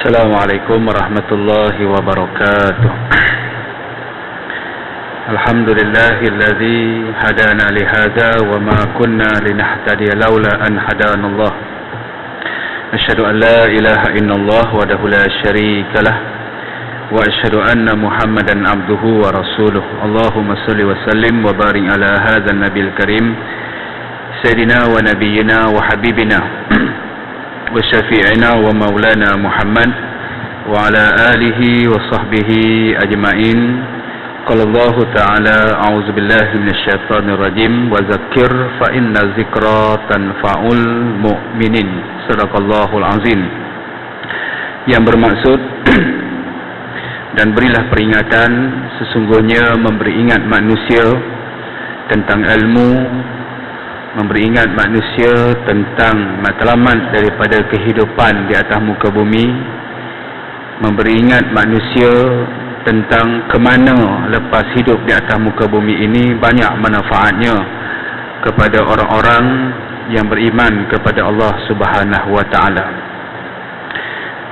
Assalamualaikum warahmatullahi wabarakatuh. Alhamdulillahilladzi hadana lihada wa ma kunna linahtadiya laula an hadana Allah. Asyhadu an la ilaha illallah wahdahu la syarika lah wa asyhadu anna Muhammadan abduhu wa rasuluh. Allahumma shalli wa sallim wa barik ala hadzal nabiyil karim sayyidina wa nabiyyina wa habibina wa syafi'ina wa maulana Muhammad wa ala alihi wa sahbihi ajma'in. Qala Allah ta'ala a'udzu billahi minasyaitonir rajim wa zakkir fa inna dzikra tanfa'ul mu'minin. Shadaqallahul azim. Yang bermaksud dan berilah peringatan, sesungguhnya memberi ingat manusia tentang ilmu, memberi ingat manusia tentang matlamat daripada kehidupan di atas muka bumi, memberi ingat manusia tentang kemana lepas hidup di atas muka bumi ini banyak manfaatnya kepada orang-orang yang beriman kepada Allah Subhanahu wa taala.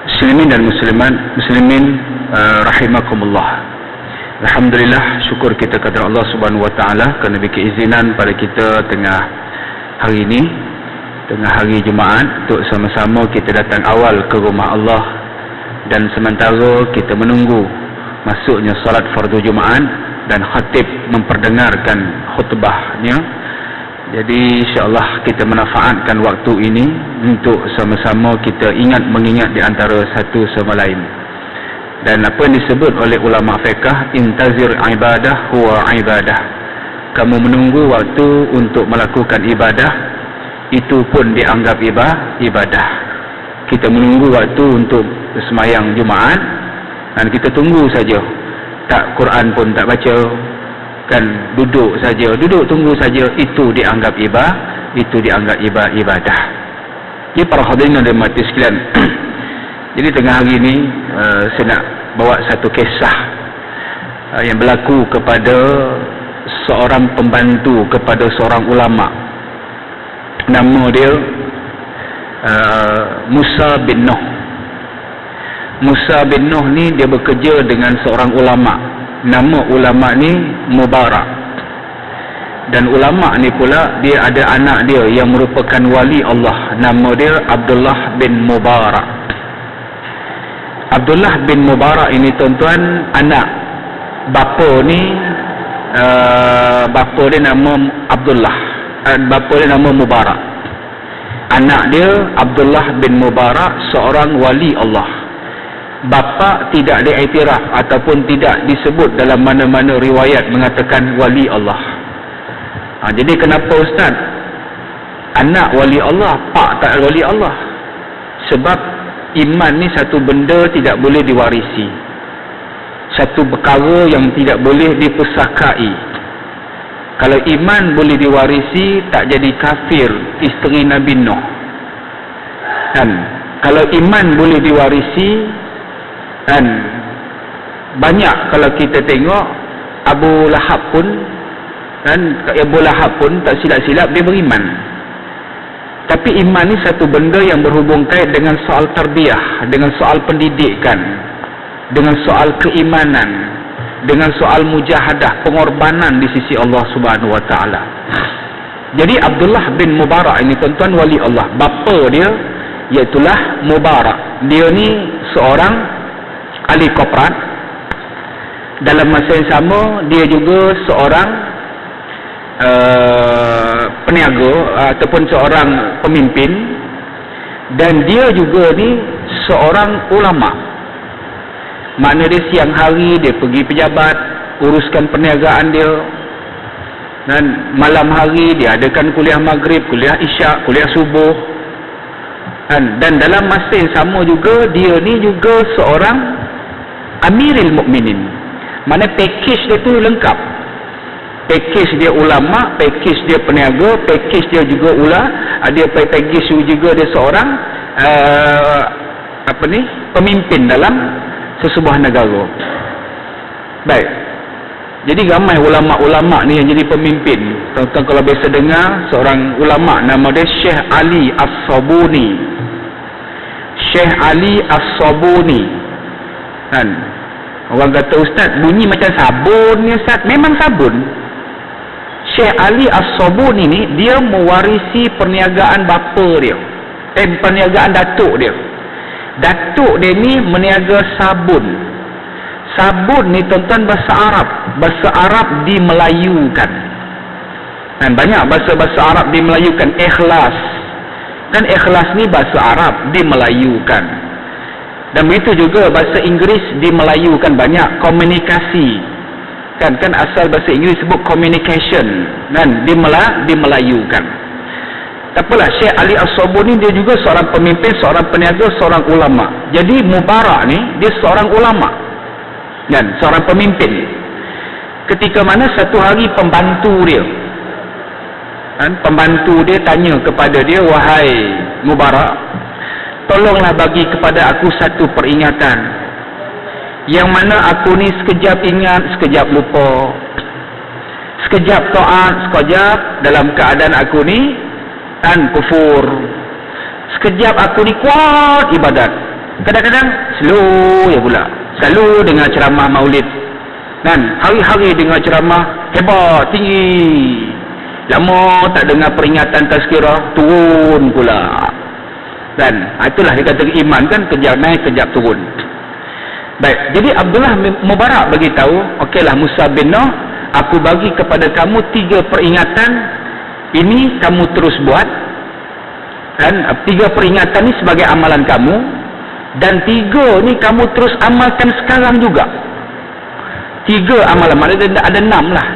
Muslimin dan muslimin rahimakumullah. Alhamdulillah, syukur kita kepada Allah Subhanahu wa taala kerana beri keizinan pada kita tengah hari ini, tengah hari Jumaat, untuk sama-sama kita datang awal ke rumah Allah, dan sementara kita menunggu masuknya salat fardu Jumaat dan khatib memperdengarkan khutbahnya. Jadi insya-Allah kita manfaatkan waktu ini untuk sama-sama kita mengingat di antara satu sama lain. Dan apa yang disebut oleh ulama fiqh, intazir ibadah huwa ibadah. Kamu menunggu waktu untuk melakukan ibadah, itu pun dianggap ibadah. Kita menunggu waktu untuk sembahyang Jumaat dan kita tunggu saja, tak Quran pun tak baca, kan, duduk saja, duduk tunggu saja, itu dianggap ibadah. Jadi para hadirin dan mati sekalian, jadi tengah hari ini saya nak bawa satu kisah yang berlaku kepada seorang pembantu kepada seorang ulama. Nama dia Musa bin Nuh. Musa bin Nuh ni dia bekerja dengan seorang ulama. Nama ulama ni Mubarak. Dan ulama ni pula dia ada anak dia yang merupakan wali Allah. Nama dia Abdullah bin Mubarak. Abdullah bin Mubarak ini tuan-tuan, anak bapa ni, bapa dia nama Abdullah, bapa dia nama Mubarak. Anak dia Abdullah bin Mubarak seorang wali Allah. Bapa tidak diiktiraf ataupun tidak disebut dalam mana-mana riwayat mengatakan wali Allah. Jadi kenapa ustaz anak wali Allah, pak tak wali Allah? Sebab iman ni satu benda tidak boleh diwarisi, satu perkara yang tidak boleh dipusakai. Kalau iman boleh diwarisi, tak jadi kafir isteri Nabi Nuh. Dan kalau iman boleh diwarisi, dan banyak kalau kita tengok Abu Lahab pun, dan Abu Lahab pun tak silap-silap dia beriman. Tapi iman ni satu benda yang berhubung kait dengan soal tarbiyah, dengan soal pendidikan, dengan soal keimanan, dengan soal mujahadah, pengorbanan di sisi Allah Subhanahu wa taala. Jadi Abdullah bin Mubarak ini tuan-tuan wali Allah. Bapa dia iaitulah Mubarak. Dia ni seorang ahli korporat. Dalam masa yang sama dia juga seorang peniaga ataupun seorang pemimpin, dan dia juga ni seorang ulama. Makna dia siang hari dia pergi pejabat uruskan perniagaan dia, dan malam hari dia adakan kuliah maghrib, kuliah isyak, kuliah subuh. Dan dalam masa yang sama juga dia ni juga seorang amiril mukminin. Mana package dia tu lengkap. Package dia ulama, package dia peniaga, package dia juga dia package juga dia seorang pemimpin dalam sesebuah negara. Baik. Jadi ramai ulama-ulama ni yang jadi pemimpin. Tuan-tuan kalau biasa dengar seorang ulama nama dia Syekh Ali As-Sabuni. Syekh Ali As-Sabuni. Kan? Orang kata, ustaz, bunyi macam sabun ni ustaz. Memang sabun. Syekh Ali As-Sabuni ni, dia mewarisi perniagaan bapa dia. Perniagaan datuk dia. Datuk dia ni meniaga sabun. Sabun ni tuan-tuan bahasa Arab. Bahasa Arab dimelayukan. Dan banyak bahasa-bahasa Arab dimelayukan. Ikhlas. Dan ikhlas ni bahasa Arab dimelayukan. Dan begitu juga bahasa Inggeris dimelayukan banyak. Komunikasi. Kan asal bahasa Inggeris sebut communication. Dan dimelayukan. Tak apalah, Syekh Ali As-Sabuni dia juga seorang pemimpin, seorang peniaga, seorang ulama. Jadi Mubarak ni dia seorang ulama dan seorang pemimpin. Ketika mana satu hari pembantu dia, pembantu dia tanya kepada dia, wahai Mubarak, tolonglah bagi kepada aku satu peringatan yang mana aku ni sekejap ingat, sekejap lupa, sekejap taat, sekejap dalam keadaan aku ni kufur, sekejap aku ni kuat ibadat, kadang-kadang slow ya pula, selalu dengar ceramah maulid, dan hari-hari dengar ceramah hebat, tinggi, lama tak dengar peringatan tazkirah, turun pula. Dan itulah dia kata iman kan, kejap naik kejap turun. Baik, jadi Abdullah Mubarak bagi tahu, okeylah Musa bin Nuh, aku bagi kepada kamu 3 peringatan. Ini kamu terus buat, dan 3 peringatan ni sebagai amalan kamu, dan 3 ni kamu terus amalkan sekarang juga. 3 amalan, maknanya ada 6 lah.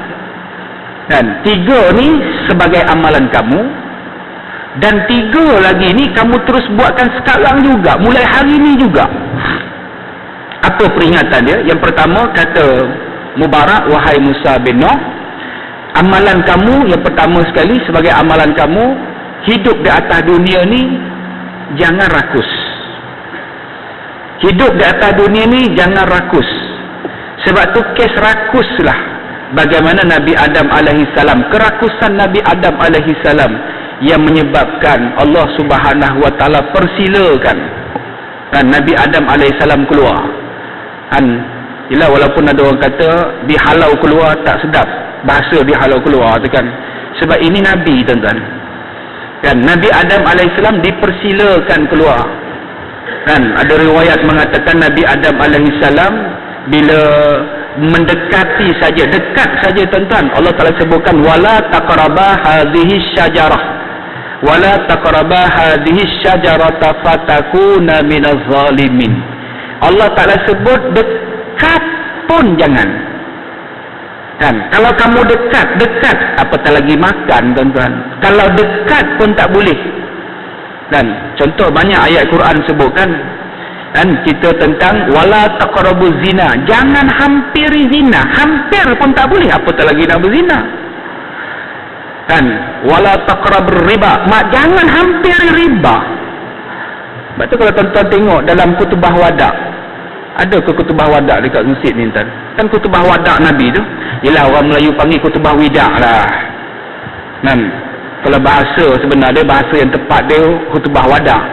Dan 3 ni sebagai amalan kamu, dan 3 lagi ni kamu terus buatkan sekarang juga, mulai hari ni juga. Apa peringatan dia? Yang pertama kata Mubarak, wahai Musa bin Nuh, amalan kamu yang pertama sekali sebagai amalan kamu, hidup di atas dunia ni jangan rakus. Hidup di atas dunia ni jangan rakus. Sebab tu kes rakuslah bagaimana Nabi Adam alaihissalam, kerakusan Nabi Adam alaihissalam yang menyebabkan Allah Subhanahu wa taala persilakan dan Nabi Adam alaihissalam keluar. Yelah, walaupun ada orang kata dihalau keluar tak sedap, bahasa dihalau keluar tu kan, sebab ini Nabi tuan-tuan kan. Nabi Adam alaihissalam dipersilakan keluar. Kan ada riwayat mengatakan Nabi Adam alaihissalam bila mendekati saja, dekat saja tuan-tuan, Allah Taala sebutkan wala taqraba hadhihi syajarah, wala taqraba hadhihi syajarata fatakuna minaz zalimin. Allah Taala sebut dekat pun jangan. Kan kalau kamu dekat apatah lagi makan tuan-tuan, kalau dekat pun tak boleh. Dan contoh banyak ayat Quran sebutkan, dan kita tentang wala taqrabuz zina, jangan hampiri zina, hampir pun tak boleh, apatah lagi nak berzina. Kan wala taqrabur riba, jangan hampiri riba. Sebab tu kalau tuan-tuan tengok dalam kutubah wadak, ada ke kutubah wadak dekat masjid ni tuan? Kan kutubah wadak Nabi tu, yelah orang Melayu panggil kutubah widak lah. Kan kalau bahasa sebenarnya, bahasa yang tepat dia kutubah wadak.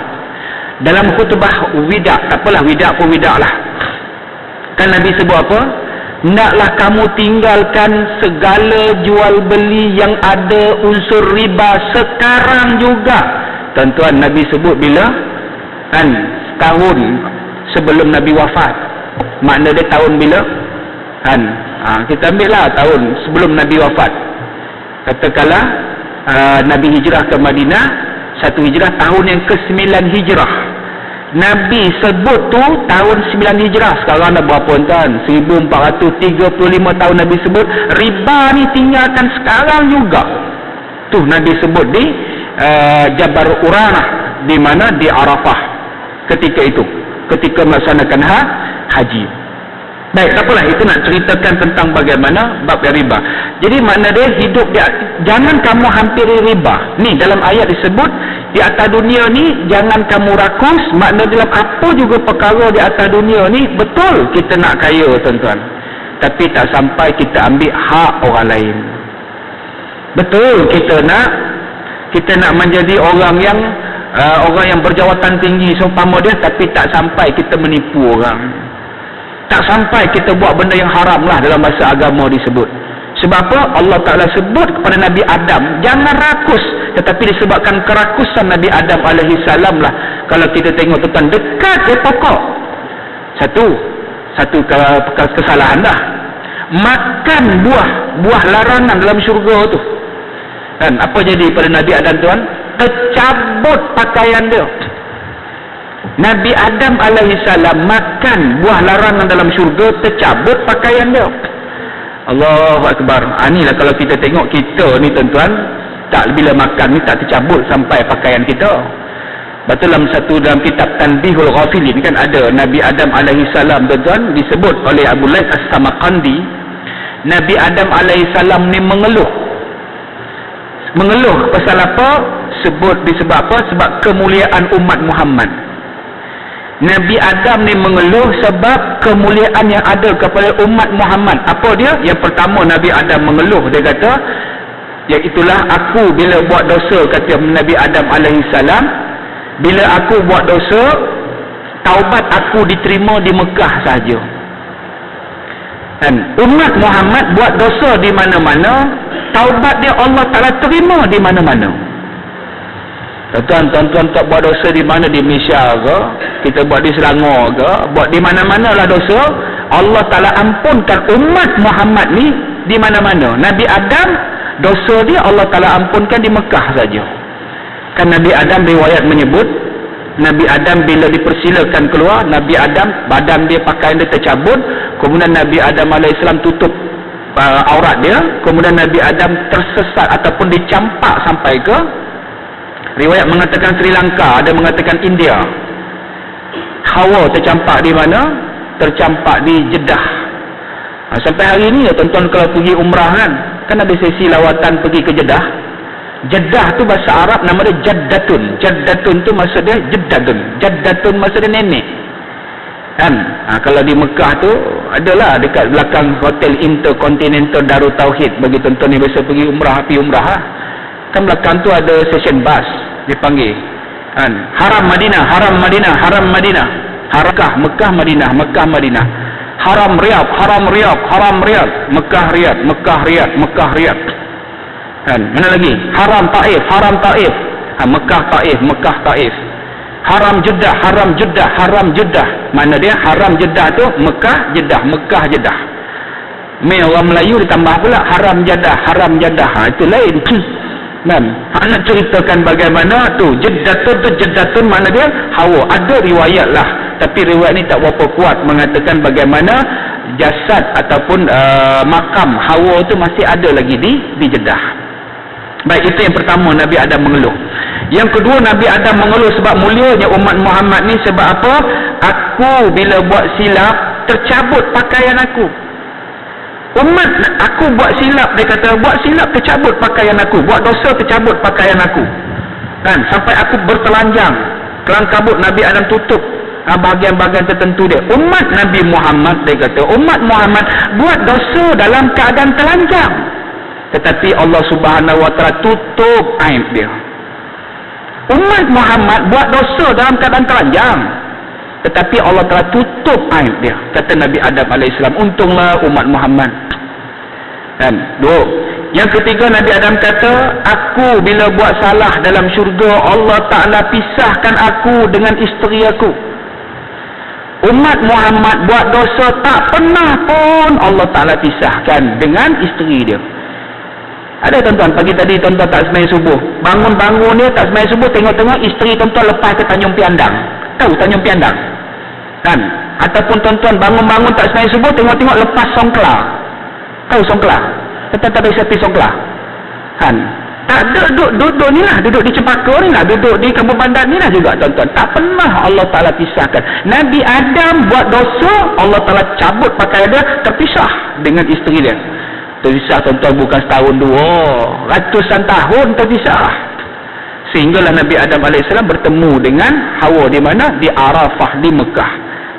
Dalam kutubah widak, tak apalah widak pun widak lah. Kan Nabi sebut apa? Naklah kamu tinggalkan segala jual beli yang ada unsur riba sekarang juga. Tuan-tuan, Nabi sebut bila? Kan setahun sebelum Nabi wafat. Makna dia tahun bila? Kan kita ambil lah tahun sebelum Nabi wafat. Katakanlah Nabi hijrah ke Madinah, satu hijrah tahun yang ke-9 hijrah. Nabi sebut tu tahun 9 hijrah. Sekarang dah berapa tuan? 1435 tahun Nabi sebut riba ni tinggalkan sekarang juga. Tu Nabi sebut di Jabal Uranah, di mana di Arafah ketika itu, ketika melaksanakan haji. Baik, tak apalah, itu nak ceritakan tentang bagaimana bab riba. Jadi makna dia hidup dia, jangan kamu hampiri riba. Ni dalam ayat disebut di atas dunia ni jangan kamu rakus. Makna dalam apa juga perkara di atas dunia ni, betul kita nak kaya tuan-tuan, tapi tak sampai kita ambil hak orang lain. Betul kita nak menjadi orang yang orang yang berjawatan tinggi seumpama dia, tapi tak sampai kita menipu orang, tak sampai kita buat benda yang haram lah dalam bahasa agama disebut. Sebab apa? Allah Ta'ala sebut kepada Nabi Adam, jangan rakus, tetapi disebabkan kerakusan Nabi Adam alaihi salam lah. Kalau kita tengok tuan, dekat ke pokok, satu kesalahan dah, makan buah larangan dalam syurga tu. Dan apa jadi pada Nabi Adam tuan? Tercabut pakaian dia. Nabi Adam alaihissalam makan buah larangan dalam syurga, tercabut pakaian dia. Allahu Akbar. Inilah kalau kita tengok kita ni tuan-tuan, tak bila makan ni tak tercabut sampai pakaian kita. Betul dalam kitab Tanbihul Ghafilin kan ada Nabi Adam alaihissalam tuan-tuan, disebut oleh Abu Laith As-Samarqandi, Nabi Adam alaihissalam ni mengeluh pasal apa? Disebab apa? Sebab kemuliaan umat Muhammad. Nabi Adam ni mengeluh sebab kemuliaan yang ada kepada umat Muhammad. Apa dia? Yang pertama Nabi Adam mengeluh, dia kata, iaitulah aku bila buat dosa, kata Nabi Adam alaihissalam, bila aku buat dosa, taubat aku diterima di Mekah sahaja. Dan umat Muhammad buat dosa di mana-mana, taubat dia Allah Ta'ala terima di mana-mana. Tuan-tuan tak buat dosa di mana, di Malaysia ke, kita buat di Selangor ke, buat di mana-mana lah dosa, Allah Ta'ala ampunkan umat Muhammad ni di mana-mana. Nabi Adam, dosa dia Allah Ta'ala ampunkan di Mekah saja. Kan Nabi Adam riwayat menyebut, Nabi Adam bila dipersilakan keluar, Nabi Adam badan dia, pakaian dia tercabut, kemudian Nabi Adam AS tutup aurat dia, kemudian Nabi Adam tersesat ataupun dicampak sampai ke, riwayat mengatakan Sri Lanka, ada mengatakan India. Hawa tercampak di mana? Tercampak di Jeddah. Sampai hari ini ya tuan-tuan, kalau pergi umrah kan ada sesi lawatan pergi ke Jeddah. Jeddah tu bahasa Arab nama dia Jaddatun. Jaddatun tu maksud dia Jeddatun. Jaddatun maksud dia nenek. Kan? Kalau di Mekah tu adalah dekat belakang Hotel Intercontinental Darul Tauhid, bagi tuan-tuan yang biasa pergi umrah, kan belakang tu ada station bus dipanggil. Kan? Haram Madinah, Haram Madinah, Haram Madinah. Mekah Madinah, Mekah Madinah. Haram Riyadh, Haram Riyadh, Haram Riyadh. Mekah Riyadh, Mekah Riyadh, Mekah Riyadh. Kan? Mana lagi? Haram Taif, Haram Taif. Mekah Taif, Mekah Taif. Haram Jeddah, Haram Jeddah, Haram Jeddah. Mana dia? Haram Jeddah tu Mekah Jeddah, Mekah Jeddah. Orang Melayu ditambah pula Haram Jeddah, Haram Jeddah. Itu lain. Kan? Nak ceritakan bagaimana tu Jeddatun mana dia? Hawa. Ada riwayat lah, tapi riwayat ni tak berapa kuat mengatakan bagaimana jasad ataupun makam Hawa tu masih ada lagi di Jeddah. Baik, itu yang pertama Nabi Adam mengeluh. Yang kedua Nabi Adam mengeluh sebab mulianya umat Muhammad ni. Sebab apa? Aku bila buat silap, tercabut pakaian aku. Umat aku buat silap, dia kata buat silap tercabut pakaian aku, buat dosa tercabut pakaian aku. Kan? Sampai aku bertelanjang. Kelang kabut Nabi Adam tutup bahagian-bahagian tertentu dia. Umat Nabi Muhammad, dia kata umat Muhammad buat dosa dalam keadaan telanjang, tetapi Allah Subhanahu Wa Taala tutup aib dia. Umat Muhammad buat dosa dalam keadaan telanjang, tetapi Allah Taala tutup aib dia. Kata Nabi Adam AS, untunglah umat Muhammad. Dan yang ketiga Nabi Adam kata, aku bila buat salah dalam syurga, Allah Ta'ala pisahkan aku dengan isteri aku. Umat Muhammad buat dosa, tak pernah pun Allah Ta'ala pisahkan dengan isteri dia. Ada tuan-tuan, pagi tadi tuan-tuan tak sembahyang subuh, bangun-bangun dia tak sembahyang subuh, tengok-tengok isteri tuan-tuan lepas ke Tanjung Piandang. Tahu Tanjung Piandang? Kan? Ataupun tuan-tuan bangun-bangun tak sembahyang subuh, tengok-tengok lepas Songkla. Tahu Songkla? Tetap ada sepi Songkla. Kan? Tak duduk ni lah, duduk di Cempaka ni lah, duduk di Kampung Bandar ni lah juga tuan-tuan. Tak pernah Allah Ta'ala pisahkan. Nabi Adam buat dosa, Allah Ta'ala cabut pakaian dia, terpisah dengan isteri dia. Terpisah tuan-tuan bukan setahun dua, ratusan tahun terpisah. Sehinggalah Nabi Adam AS bertemu dengan Hawa di mana? Di Arafah di Mekah.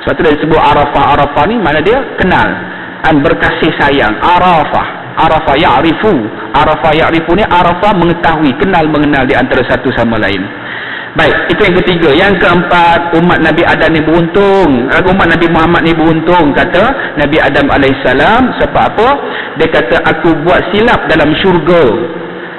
Sebab tu dia sebut Arafah ni mana dia? Kenal dan berkasih sayang. Arafah ya'rifu. Arafah ya'rifu ni Arafah mengetahui, kenal mengenal di antara satu sama lain. Baik, itu yang ketiga. Yang keempat, umat Nabi Adam ni beruntung. Umat Nabi Muhammad ni beruntung, kata Nabi Adam alaihissalam. Sebab apa? Dia kata, aku buat silap dalam syurga.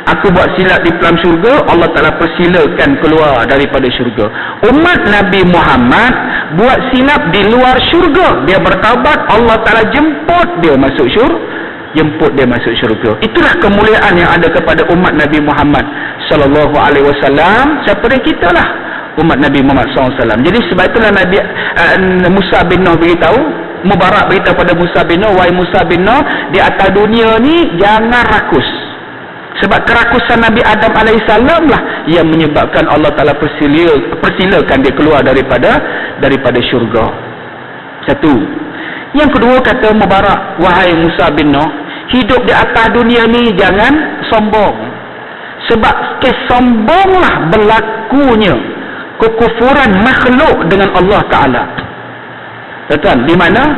Aku buat silap di dalam syurga, Allah Ta'ala persilakan keluar daripada syurga. Umat Nabi Muhammad buat silap di luar syurga. Dia bertaubat, Allah Ta'ala jemput dia masuk syurga. Itulah kemuliaan yang ada kepada umat Nabi Muhammad sallallahu alaihi wasallam. Siapa dia? Kita lah, umat Nabi Muhammad sallallahu alaihi wasallam. Jadi sebab itulah Nabi Musa bin Nuh beritahu, Mubarak beritahu pada Musa bin Nuh, wahai Musa bin Nuh, di atas dunia ni jangan rakus. Sebab kerakusan Nabi Adam alaihissalam lah yang menyebabkan Allah Ta'ala persilakan dia keluar daripada syurga. Satu. Yang kedua, kata Mubarak, wahai Musa bin Nuh, hidup di atas dunia ni jangan sombong. Sebab kesombonglah berlakunya kekufuran makhluk dengan Allah Ta'ala. Tuan, di mana?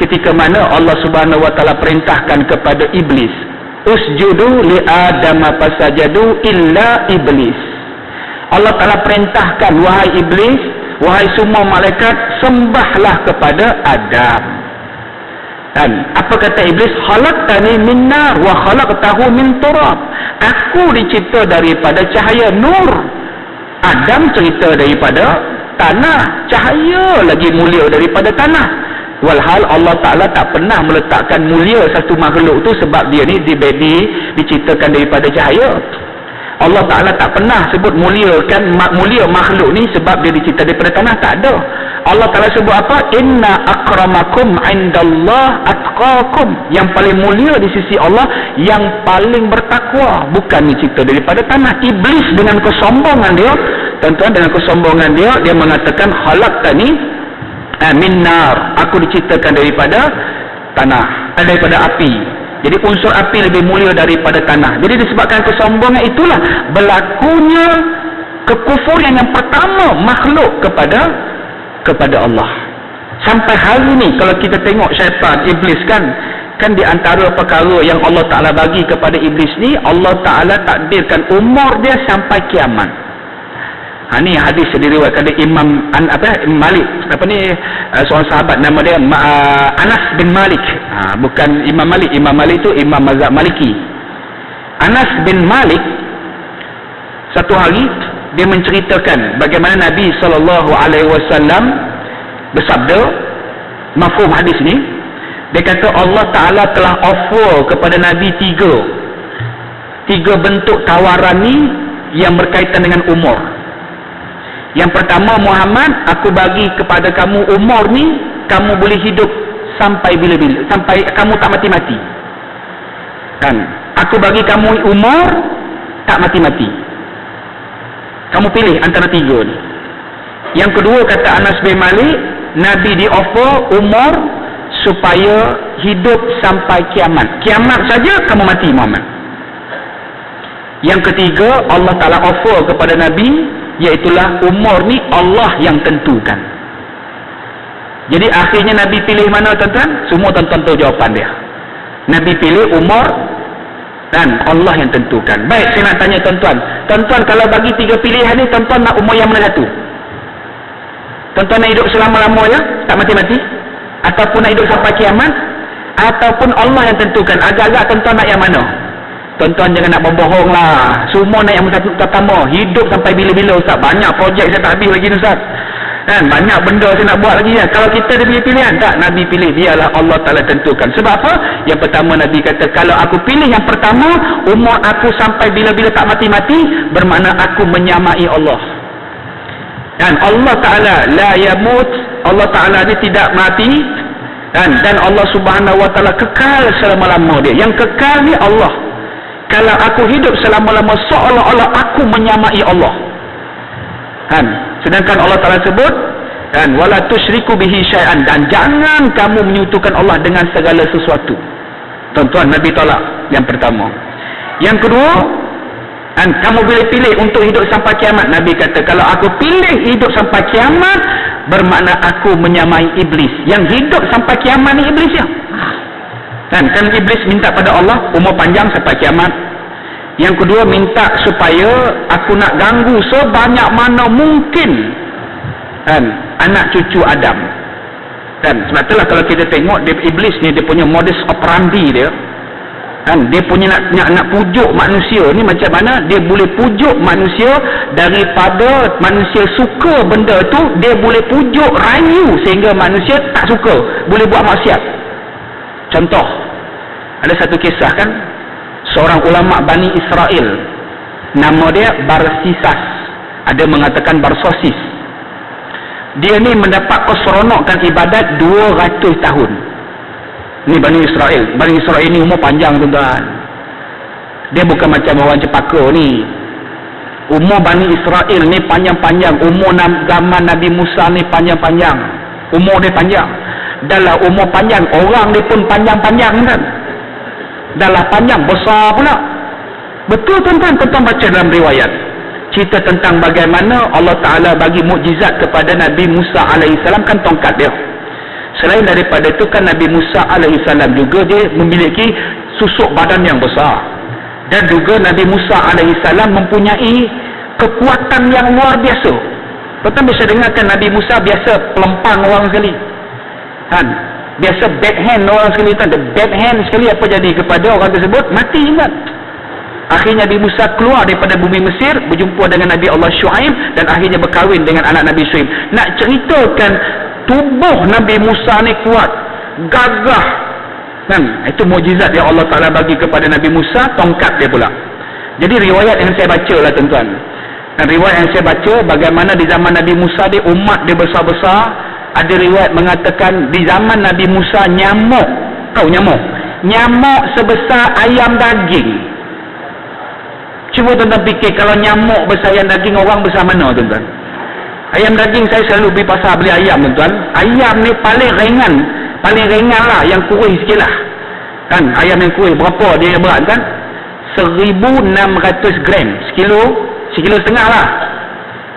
Ketika mana Allah Subhanahu Wa Ta'ala perintahkan kepada iblis, usjudu li Adam fasajadu illa iblis. Allah Ta'ala perintahkan, wahai iblis, wahai semua malaikat, sembahlah kepada Adam. Dan apa kata iblis? Khalaqtani min nar wa khalaqtahu min turab. Aku dicipta daripada cahaya nur, Adam cerita daripada tanah. Cahaya lagi mulia daripada tanah. Walhal Allah Ta'ala tak pernah meletakkan mulia satu makhluk tu sebab dia ni diciptakan daripada cahaya. Allah Ta'ala tak pernah sebut mulia makhluk ni sebab dia dicipta daripada tanah. Tak ada. Allah Ta'ala sebut apa? Inna akramakum indallah atqakum. Yang paling mulia di sisi Allah yang paling bertakwa. Bukan dicipta daripada tanah. Iblis dengan kesombongan dia, tuan-tuan, dengan kesombongan dia mengatakan khalaqtani min nar, aku diciptakan daripada tanah, daripada api. Jadi unsur api lebih mulia daripada tanah. Jadi disebabkan kesombongan itulah berlakunya kekufuran yang pertama makhluk kepada Allah. Sampai hari ni kalau kita tengok syaitan, iblis kan di antara perkara yang Allah Ta'ala bagi kepada iblis ni, Allah Ta'ala takdirkan umur dia sampai kiamat. Ni hadis yang diriwayatkan oleh Imam Malik, seorang sahabat nama dia Anas bin Malik. Bukan Imam Malik. Imam Malik itu Imam mazhab Maliki. Anas bin Malik satu hari dia menceritakan bagaimana Nabi SAW bersabda, mafhum hadis ni, dia kata Allah Ta'ala telah offer kepada Nabi tiga bentuk tawaran ni yang berkaitan dengan umur. Yang pertama, Muhammad, aku bagi kepada kamu umur ni, kamu boleh hidup sampai bila-bila, sampai kamu tak mati-mati. Kan? Aku bagi kamu umur tak mati-mati. Kamu pilih antara tiga ni. Yang kedua, kata Anas bin Malik, Nabi di offer umur supaya hidup sampai kiamat. Kiamat saja kamu mati, Muhammad. Yang ketiga, Allah Ta'ala offer kepada Nabi, iaitulah umur ni Allah yang tentukan. Jadi akhirnya Nabi pilih mana, tuan-tuan? Semua tuan-tuan tahu jawapan dia. Nabi pilih umur dan Allah yang tentukan. Baik, saya nak tanya tuan-tuan. Tuan-tuan kalau bagi tiga pilihan ni, tuan-tuan nak umur yang mana satu? Tuan-tuan nak hidup selama-lamanya, tak mati-mati? Ataupun nak hidup sampai kiamat? Ataupun Allah yang tentukan? Agak-agak tuan-tuan nak yang mana? Tuan-tuan jangan nak berbohong lah. Semua nak yang satu pertama. Hidup sampai bila-bila, Ustaz. Banyak projek saya tak habis lagi ni, Ustaz. Kan? Banyak benda saya nak buat lagi. Ya. Kalau kita ada pilihan, tak. Nabi pilih. Biarlah Allah Ta'ala tentukan. Sebab apa? Yang pertama Nabi kata, kalau aku pilih yang pertama, umur aku sampai bila-bila tak mati-mati, bermakna aku menyamai Allah. Dan Allah Ta'ala la yamut. Allah Ta'ala ni tidak mati. Dan Allah Subhanahu Wa Ta'ala kekal selama-lama dia. Yang kekal ni Allah. Kalau aku hidup selama-lama, seolah-olah aku menyamai Allah. Kan? Sedangkan Allah Ta'ala sebut, dan wala tusyriku bihi syai'an, dan jangan kamu menyekutukan Allah dengan segala sesuatu. Tuan-tuan, Nabi tolak yang pertama. Yang kedua, dan kamu boleh pilih untuk hidup sampai kiamat. Nabi kata, kalau aku pilih hidup sampai kiamat, bermakna aku menyamai iblis. Yang hidup sampai kiamat ni iblis ya. Kan iblis minta pada Allah umur panjang sampai kiamat. Yang kedua, minta supaya aku nak ganggu sebanyak mana mungkin kan anak cucu Adam. Kan sebab itulah kalau kita tengok iblis ni, dia punya modus operandi dia kan, dia punya nak pujuk manusia ni macam mana dia boleh pujuk manusia. Daripada manusia suka benda tu, dia boleh pujuk rayu sehingga manusia tak suka, boleh buat maksiat. Contoh, ada satu kisah kan, seorang ulama Bani Israel, nama dia Barsisas, ada mengatakan Barsosis. Dia ni mendapat keseronokan ibadat 200 tahun. Ni Bani Israel. Bani Israel ni umur panjang, tuan-tuan. Dia bukan macam orang cepaka ni. Umur Bani Israel ni panjang-panjang. Umur zaman Nabi Musa ni panjang-panjang. Umur dia panjang. Dalam umur panjang, orang dia pun panjang-panjang kan. Dalam panjang, besar pula. Betul tuan-tuan, tuan-tuan baca dalam riwayat. Cerita tentang bagaimana Allah Ta'ala bagi mukjizat kepada Nabi Musa AS kan, tongkat dia. Selain daripada itu kan, Nabi Musa AS juga dia memiliki susuk badan yang besar. Dan juga Nabi Musa AS mempunyai kekuatan yang luar biasa. Tuan-tuan bisa dengarkan Nabi Musa biasa pelempang orang sekali kan, biasa backhand orang sekali kan. Backhand sekali, apa jadi kepada orang tersebut? Mati kan. Akhirnya Nabi Musa keluar daripada bumi Mesir, berjumpa dengan Nabi Allah Shu'aib, dan akhirnya berkahwin dengan anak Nabi Shu'aib. Nak ceritakan tubuh Nabi Musa ni kuat, gagah kan. Itu mukjizat yang Allah Ta'ala bagi kepada Nabi Musa, tongkat dia pula. Jadi riwayat yang saya baca lah tuan-tuan, dan riwayat yang saya baca bagaimana di zaman Nabi Musa dia, umat dia besar-besar. Ada riwayat mengatakan di zaman Nabi Musa nyamuk, tahu nyamuk sebesar ayam daging. Cuba tuan-tuan fikir, kalau nyamuk besar ayam daging, orang besar mana tuan-tuan? Ayam daging, saya selalu pergi pasar beli ayam tuan-tuan. Ayam ni paling ringan lah, yang kurih sikit lah kan. Ayam yang kurih, berapa dia berat kan? 1,600 gram, sekilo setengah lah.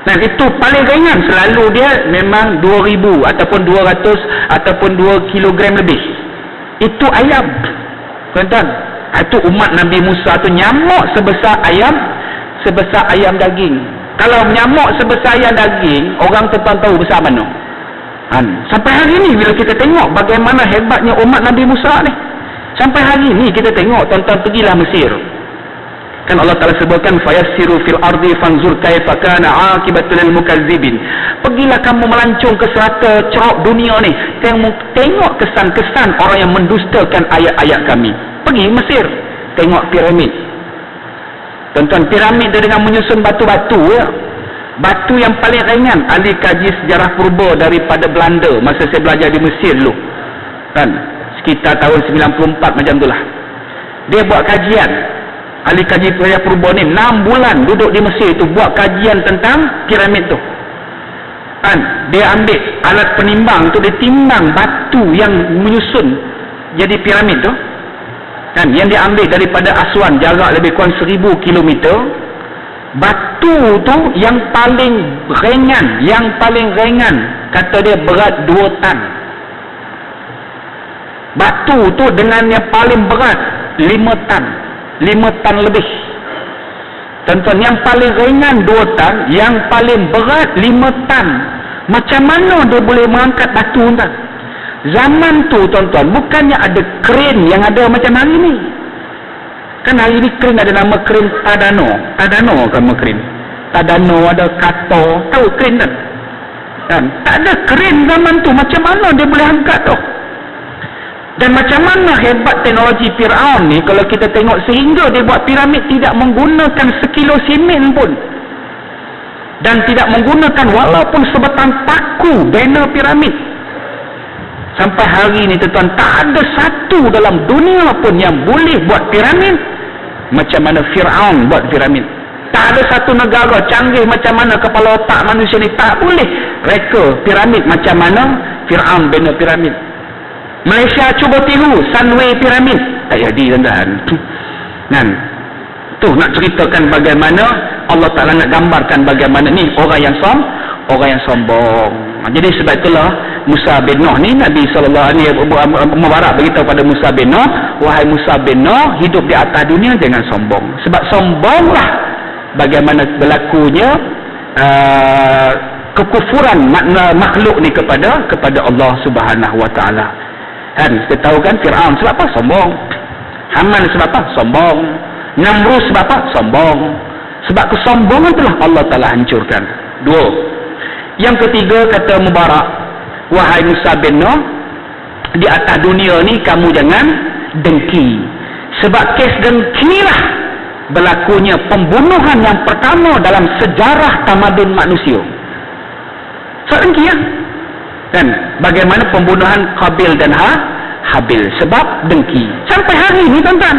Dan itu paling ringan. Selalu dia memang 2,000 ataupun 200 ataupun 2 kilogram lebih. Itu ayam tuan-tuan. Itu umat Nabi Musa tu nyamuk sebesar ayam daging. Kalau nyamuk sebesar ayam daging, orang tuan-tuan tahu besar mana kan? Sampai hari ni bila kita tengok bagaimana hebatnya umat Nabi Musa ni, sampai hari ni kita tengok, tuan-tuan pergilah Mesir kan, Allah Ta'ala sebutkan fayassiru fil ardi fanzur kaifa kana aqibatul mukazzibin. Pergilah kamu melancong ke serata ceruk dunia ni, tengok kesan-kesan orang yang mendustakan ayat-ayat kami. Pergi Mesir, tengok piramid tuan-tuan. Piramid dia dengan menyusun batu-batu ya. Batu yang paling ringan. Ahli kaji sejarah purba daripada Belanda masa saya belajar di Mesir dulu kan, sekitar tahun 94 macam tu lah, dia buat kajian. Ahli kaji sejarah purba ni 6 bulan duduk di Mesir tu, buat kajian tentang piramid tu kan. Dia ambil alat penimbang tu, dia timbang batu yang menyusun jadi piramid tu kan, yang diambil daripada Aswan, jarak lebih kurang 1,000 kilometer. Batu tu yang paling ringan kata dia berat 2 tan. Batu tu dengan yang paling berat 5 tan lebih. Tuan-tuan, yang paling ringan 2 tan, yang paling berat 5 tan. Macam mana dia boleh mengangkat batu tuan? Zaman tu tuan-tuan, bukannya ada kren yang ada macam hari ni kan. Hari ni kren ada nama kren Tadano kan, nama kren Tadano, ada Kato, tahu kren kan? Tak ada kren zaman tu. Macam mana dia boleh angkat tu? Dan macam mana hebat teknologi Fir'aun ni kalau kita tengok, sehingga dia buat piramid tidak menggunakan sekilo simen pun, dan tidak menggunakan walaupun sebatang paku bina piramid. Sampai hari ni tuan-tuan, tak ada satu dalam dunia pun yang boleh buat piramid macam mana Fir'aun buat piramid. Tak ada satu negara canggih macam mana kepala otak manusia ni, tak boleh reka piramid macam mana Fir'aun bina piramid. Malaysia cuba tiru Sunway piramid, tak jadi tuan-tuan kan. Tu nak ceritakan bagaimana Allah Ta'ala nak gambarkan bagaimana ni orang yang sombong. Jadi sebab itulah Musa bin Nuh ni, Nabi Mubarak beritahu pada Musa bin Nuh, wahai Musa bin Nuh, hidup di atas dunia jangan sombong. Sebab sombonglah bagaimana berlakunya kekufuran makhluk ni kepada Allah Subhanahu wa taala. Kan kita tahu kan Firaun sebab apa? Sombong. Haman sebab apa? Sombong. Namrud sebab apa? Sombong. Sebab kesombongan telah Allah Taala hancurkan. Dua. Yang ketiga, kata Mubarak, wahai Musa bin Nuh, di atas dunia ni kamu jangan dengki. Sebab kes dengkilah berlakunya pembunuhan yang pertama dalam sejarah tamadun manusia. Sebab dengki ya? Kan? Bagaimana pembunuhan Qabil dan Habil? Sebab dengki. Sampai hari ni tuan-tuan,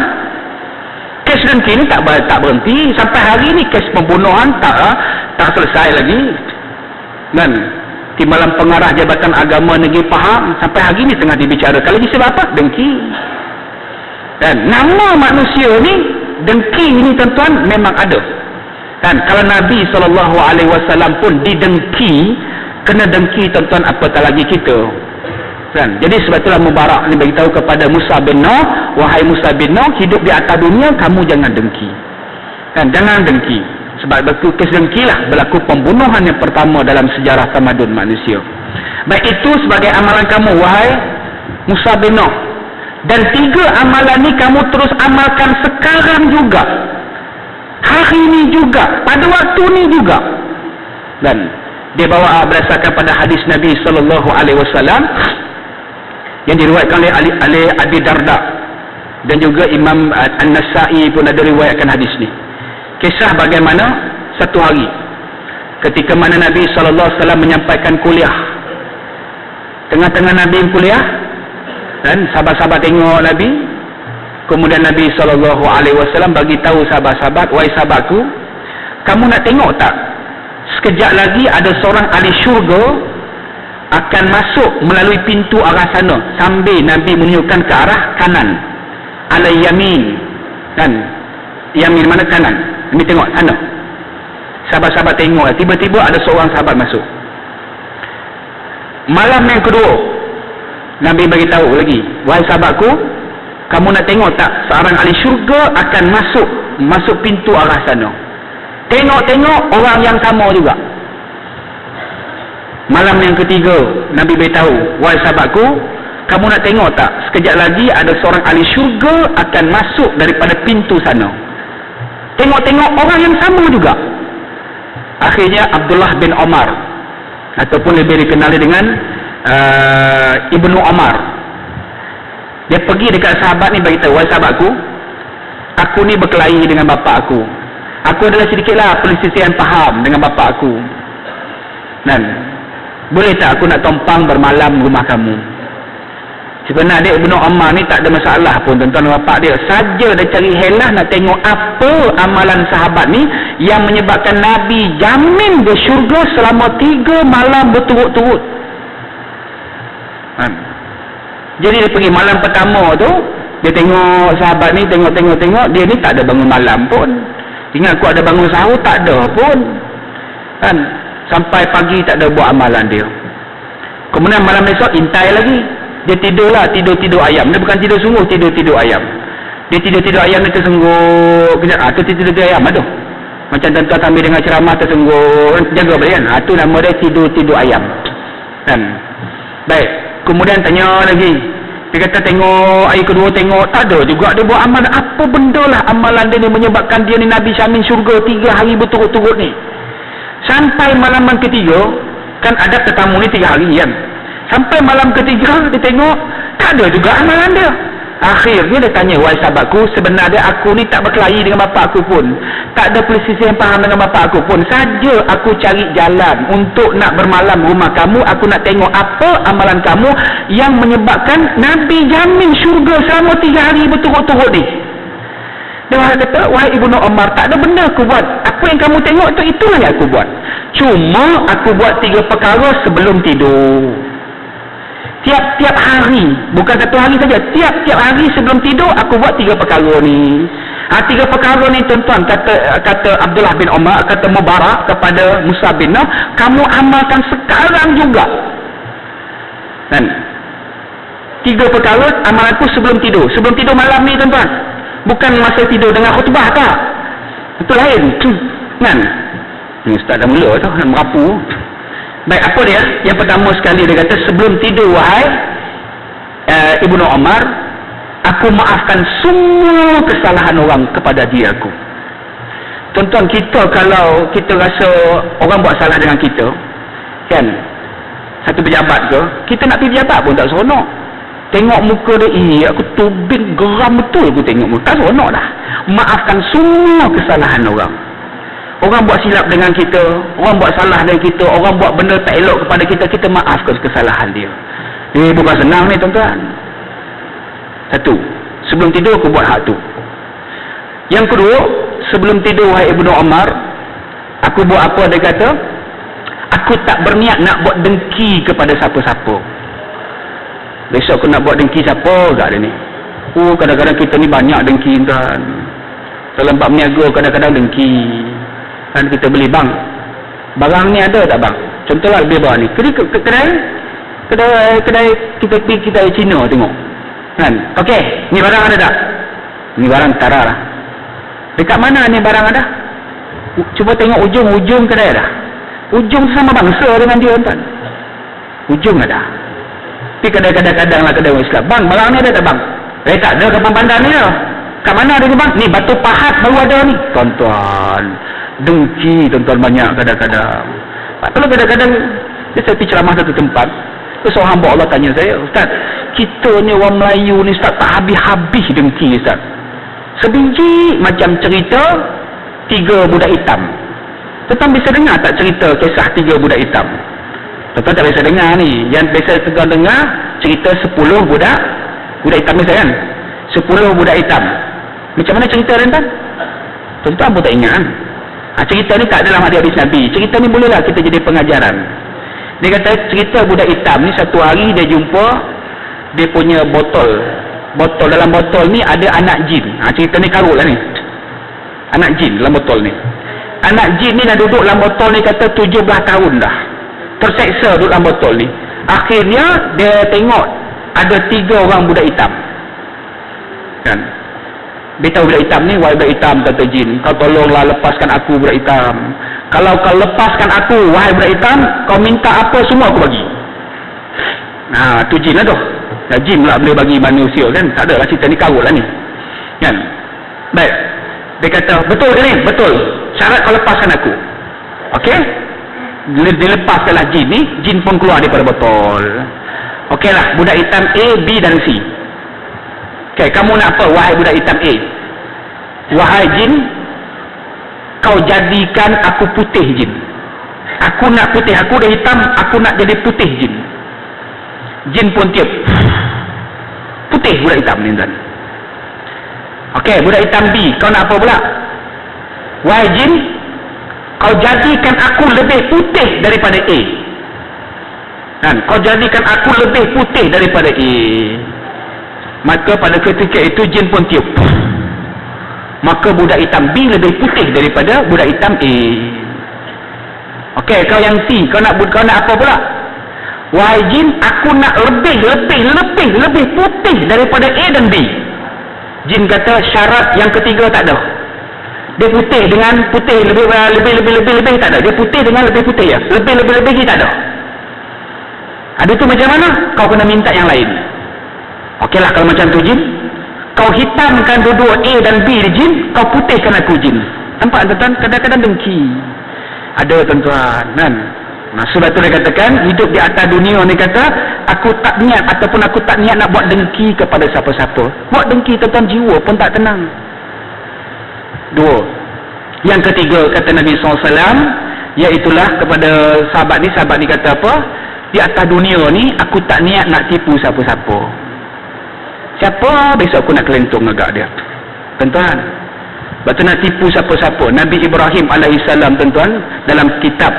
kes dengki ni tak berhenti. Sampai hari ni kes pembunuhan tak selesai lagi. Dan Timbalan Pengarah Jabatan Agama Negeri Pahang sampai hari ni tengah dibicarakan lagi. Sebab apa? Dengki. Dan nama manusia ni, dengki ni tuan-tuan memang ada. Dan kalau Nabi SAW pun didengki, kena dengki tuan-tuan, apatah lagi kita. Kan? Jadi sebab itulah Mubarak ni beritahu kepada Musa bin Nuh, wahai Musa bin Nuh, hidup di atas dunia kamu jangan dengki. Kan? Jangan dengki. Sebab berlaku kesdengkilah berlaku pembunuhan yang pertama dalam sejarah tamadun manusia. Baik, itu sebagai amalan kamu wahai Musa bin Nuh. Dan 3 amalan ni kamu terus amalkan sekarang juga, hari ni juga, pada waktu ni juga. Dan dia bawa berdasarkan pada hadis Nabi SAW yang diriwayatkan oleh Abi Darda, dan juga Imam An-Nasai pun ada riwayatkan hadis ni. Kisah bagaimana satu hari ketika mana Nabi SAW menyampaikan kuliah, tengah-tengah Nabi kuliah, dan sahabat-sahabat tengok Nabi, kemudian Nabi SAW bagi tahu sahabat-sahabat, wahai sahabatku, kamu nak tengok tak, sekejap lagi ada seorang ahli syurga akan masuk melalui pintu arah sana, sambil Nabi menunjukkan ke arah kanan, alal yamin. Kan? Yamin mana? Kanan. Nabi tengok sana. Sahabat-sahabat tengok, tiba-tiba ada seorang sahabat masuk. Malam yang kedua, Nabi beritahu lagi, wahai sahabatku, kamu nak tengok tak, seorang ahli syurga akan masuk pintu arah sana. Tengok-tengok orang yang sama juga. Malam yang ketiga, Nabi beritahu, wahai sahabatku, kamu nak tengok tak, sekejap lagi ada seorang ahli syurga akan masuk daripada pintu sana. Tengok-tengok orang yang sama juga. Akhirnya Abdullah bin Omar, ataupun lebih dikenali dengan Ibnu Omar, dia pergi dekat sahabat ni, beritahu, wahai sahabatku, aku ni berkelahi dengan bapa aku. Aku adalah sedikitlah perselisihan faham dengan bapa aku. Dan boleh tak aku nak tumpang bermalam rumah kamu? Sebenarnya Ibnu Omar ni tak ada masalah pun tuan-tuan bapak dia. Saja dia cari helah nak tengok apa amalan sahabat ni yang menyebabkan Nabi jamin bersyurga selama 3 malam berturut-turut. Jadi dia pergi malam pertama tu, dia tengok sahabat ni, tengok, dia ni tak ada bangun malam pun. Ingat aku ada bangun sahur, tak ada pun. Kan? Sampai pagi tak ada buat amalan dia. Kemudian malam esok intai lagi. Dia tidurlah, tidur ayam. Dia bukan tidur sungguh, tidur ayam. Dia tidur ayam ni tersengguk. Tu tidur ayam, aduh. Macam tuan-tuan sambil dengan ceramah tersengguk, jaga balik kan. Tu nama dia tidur ayam. Kan? Baik. Kemudian tanya lagi. Dia kata tengok, hari kedua tengok, tak ada juga dia buat amalan. Apa benda lah amalan dia ni menyebabkan dia ni Nabi syamin syurga 3 hari berturut-turut ni. Sampai malam ketiga, kan ada tetamu ni 3 hari kan. Sampai malam ketiga dia tengok, tak ada juga amalan dia. Akhirnya dia tanya, wahai sahabatku, sebenarnya aku ni tak berkelahi dengan bapa aku pun, tak ada perselisihan faham dengan bapa aku pun, saja aku cari jalan untuk nak bermalam rumah kamu. Aku nak tengok apa amalan kamu yang menyebabkan Nabi jamin syurga selama 3 hari berturut-turut ni. Dia kata, wahai Ibnu Omar, tak ada benda aku buat. Apa yang kamu tengok tu, itulah yang aku buat. Cuma aku buat 3 perkara sebelum tidur. Tiap-tiap hari, bukan satu hari saja, tiap-tiap hari sebelum tidur aku buat 3 perkara ni. 3 perkara ni tuan-tuan, kata Abdullah bin Omar, kata Mubarak kepada Musa bin Nuh, kamu amalkan sekarang juga. Kan? 3 perkara amalan aku sebelum tidur. Sebelum tidur malam ni tuan-tuan. Bukan masa tidur dengan khutbah tak. Itu lain. Kan? Ni ustaz dah mula tu, merapu. Baik, apa dia? Yang pertama sekali dia kata, sebelum tidur wahai Ibnu Umar, aku maafkan semua kesalahan orang kepada diri aku. Tuan-tuan, kita kalau kita rasa orang buat salah dengan kita, kan, satu pejabat ke, kita nak pergi pejabat pun tak seronok. Tengok muka dia, aku tubing geram betul aku tengok muka, tak seronok dah. Maafkan semua kesalahan orang. Orang buat silap dengan kita, orang buat salah dengan kita, orang buat benda tak elok kepada kita, kita maafkan kesalahan dia. Bukan senang ni tuan-tuan. Satu, sebelum tidur aku buat hak tu. Yang kedua, sebelum tidur wahai Ibnu Umar, aku buat apa? Dia kata, aku tak berniat nak buat dengki kepada siapa-siapa. Besok aku nak buat dengki siapa tak ada ni. Kadang-kadang kita ni banyak dengki tuan. Dalam bab niaga kadang-kadang dengki. Kan kita beli bang, barang ni ada tak bang? Contohlah lebih bawah ni, kedai kita pergi kedai Cina tengok, kan? Okey, ni barang ada tak? Ni barang tara lah. Dekat mana ni barang ada? Cuba tengok ujung kedai ada. Ujung sama bangsa dengan dia tuan. Ujung ada. Tapi kadang-kadang lah kedai Islam, bang barang ni ada tak bang? Tak ada, kapan pandang ni lah. Kat mana ada ni bang? Ni batu pahat baru ada ni. Tuan-tuan, dengki tuan-tuan banyak kadang-kadang. Kalau kadang-kadang saya pergi ceramah satu tempat, seorang hamba Allah tanya saya, Ustaz, kita ni orang Melayu ni Ustaz tak habis-habis dengki Ustaz. Sebiji macam cerita 3 budak hitam. Tuan-tuan bisa dengar tak cerita kisah 3 budak hitam? Tuan-tuan tak biasa dengar ni. Yang biasa tuan dengar cerita 10 budak hitam ni kan? 10 budak hitam. Macam mana cerita tuan-tuan? Tuan-tuan pun tak ingat kan? Cerita ni tak dalam hadis Nabi. Cerita ni bolehlah kita jadi pengajaran. Dia kata cerita budak hitam ni, satu hari dia jumpa dia punya botol. Dalam botol ni ada anak jin. Cerita ni karut lah ni. Anak jin dalam botol ni. Anak jin ni dah duduk dalam botol ni kata 17 tahun dah. Terseksa duduk dalam botol ni. Akhirnya dia tengok ada 3 orang budak hitam. Kan? Dia tahu budak hitam ni, wahai budak hitam, kata jin, kau tolonglah lepaskan aku budak hitam. Kalau kau lepaskan aku, wahai budak hitam, kau minta apa semua aku bagi. Tu jin lah tu. Jin pula boleh bagi manusia kan? Tak adalah, cerita ni karut lah ni. Kan? Baik. Dia kata, betul ke ni? Betul. Syarat kau lepaskan aku. Okey? Dilepaskanlah jin ni, jin pun keluar daripada botol. Okeylah, budak hitam A, B dan C. Okay, kamu nak apa wahai budak hitam A? Wahai jin, kau jadikan aku putih jin. Aku nak putih, aku dah hitam, aku nak jadi putih jin. Jin pun tiup. Putih budak hitam ni tuan. Okey, budak hitam B, kau nak apa pula? Wahai jin, kau jadikan aku lebih putih daripada A. Kan, kau jadikan aku lebih putih daripada A. Maka pada ketika itu jin pun tiup. Maka budak hitam B lebih putih daripada budak hitam A. Okey, kau yang C, kau nak apa pula? Wahai jin, aku nak lebih putih daripada A dan B. Jin kata syarat yang ketiga tak ada. Dia putih dengan putih lebih tak ada. Dia putih dengan lebih putih ya. Lebih tak ada. Ada tu macam mana? Kau kena minta yang lain. Okeylah kalau macam tu jin, kau hitamkan dua-dua A dan B di jin, kau putihkan aku jin. Nampak tuan-tuan? Kadang-kadang dengki. Ada tuan-tuan kan? Sebab tu dia katakan hidup di atas dunia ni kata, aku tak niat ataupun aku tak niat nak buat dengki kepada siapa-siapa. Buat dengki tuan-tuan, jiwa pun tak tenang. 2. Yang ketiga kata Nabi SAW, iaitulah kepada sahabat ni kata apa? Di atas dunia ni aku tak niat nak tipu siapa-siapa. Siapa besok aku nak kelentung agak dia. Tuan-tuan, betul nak tipu siapa-siapa. Nabi Ibrahim alaihissalam tuan-tuan, dalam kitab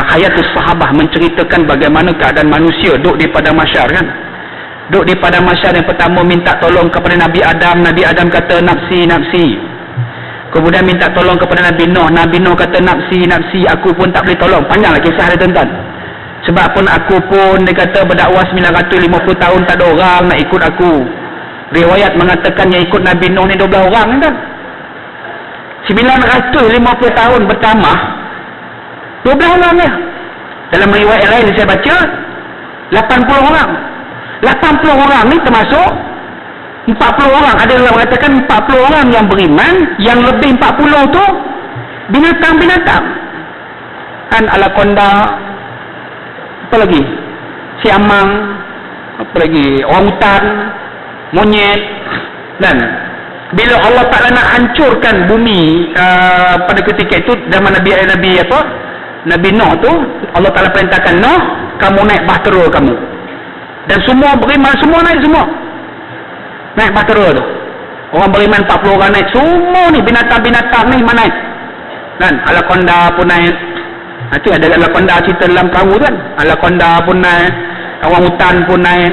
Hayatus Sahabah menceritakan bagaimana keadaan manusia duduk di padang mahsyar kan. Duduk di padang mahsyar, yang pertama minta tolong kepada Nabi Adam. Nabi Adam kata nafsi. Kemudian minta tolong kepada Nabi Nuh. Nabi Nuh kata nafsi, aku pun tak boleh tolong. Panjanglah kisah dia tuan-tuan. Sebab pun aku pun, dia kata, berdakwah 950 tahun tak ada orang nak ikut aku. Riwayat mengatakan yang ikut Nabi Nuh ni 12 orang kan. 950 tahun bertambah 12 orang ya. Dalam riwayat lain saya baca 80 orang. 80 orang ni termasuk 40 orang. Ada yang mengatakan 40 orang yang beriman, yang lebih 40 tu binatang-binatang. Kan anaconda, apa lagi? Siamang, apa lagi? Orangutan, monyet. Dan bila Allah Ta'ala nak hancurkan bumi pada ketika itu, zaman Nabi Nuh tu, Allah Ta'ala perintahkan, Nuh, kamu naik bahtera kamu. Dan semua beriman, semua naik semua. Naik bahtera tu. Orang beriman 40 orang naik. Semua ni binatang-binatang ni mana naik. Dan anaconda pun naik. Nanti ada anaconda cerita dalam perahu kan. Anaconda pun naik. Orangutan pun naik.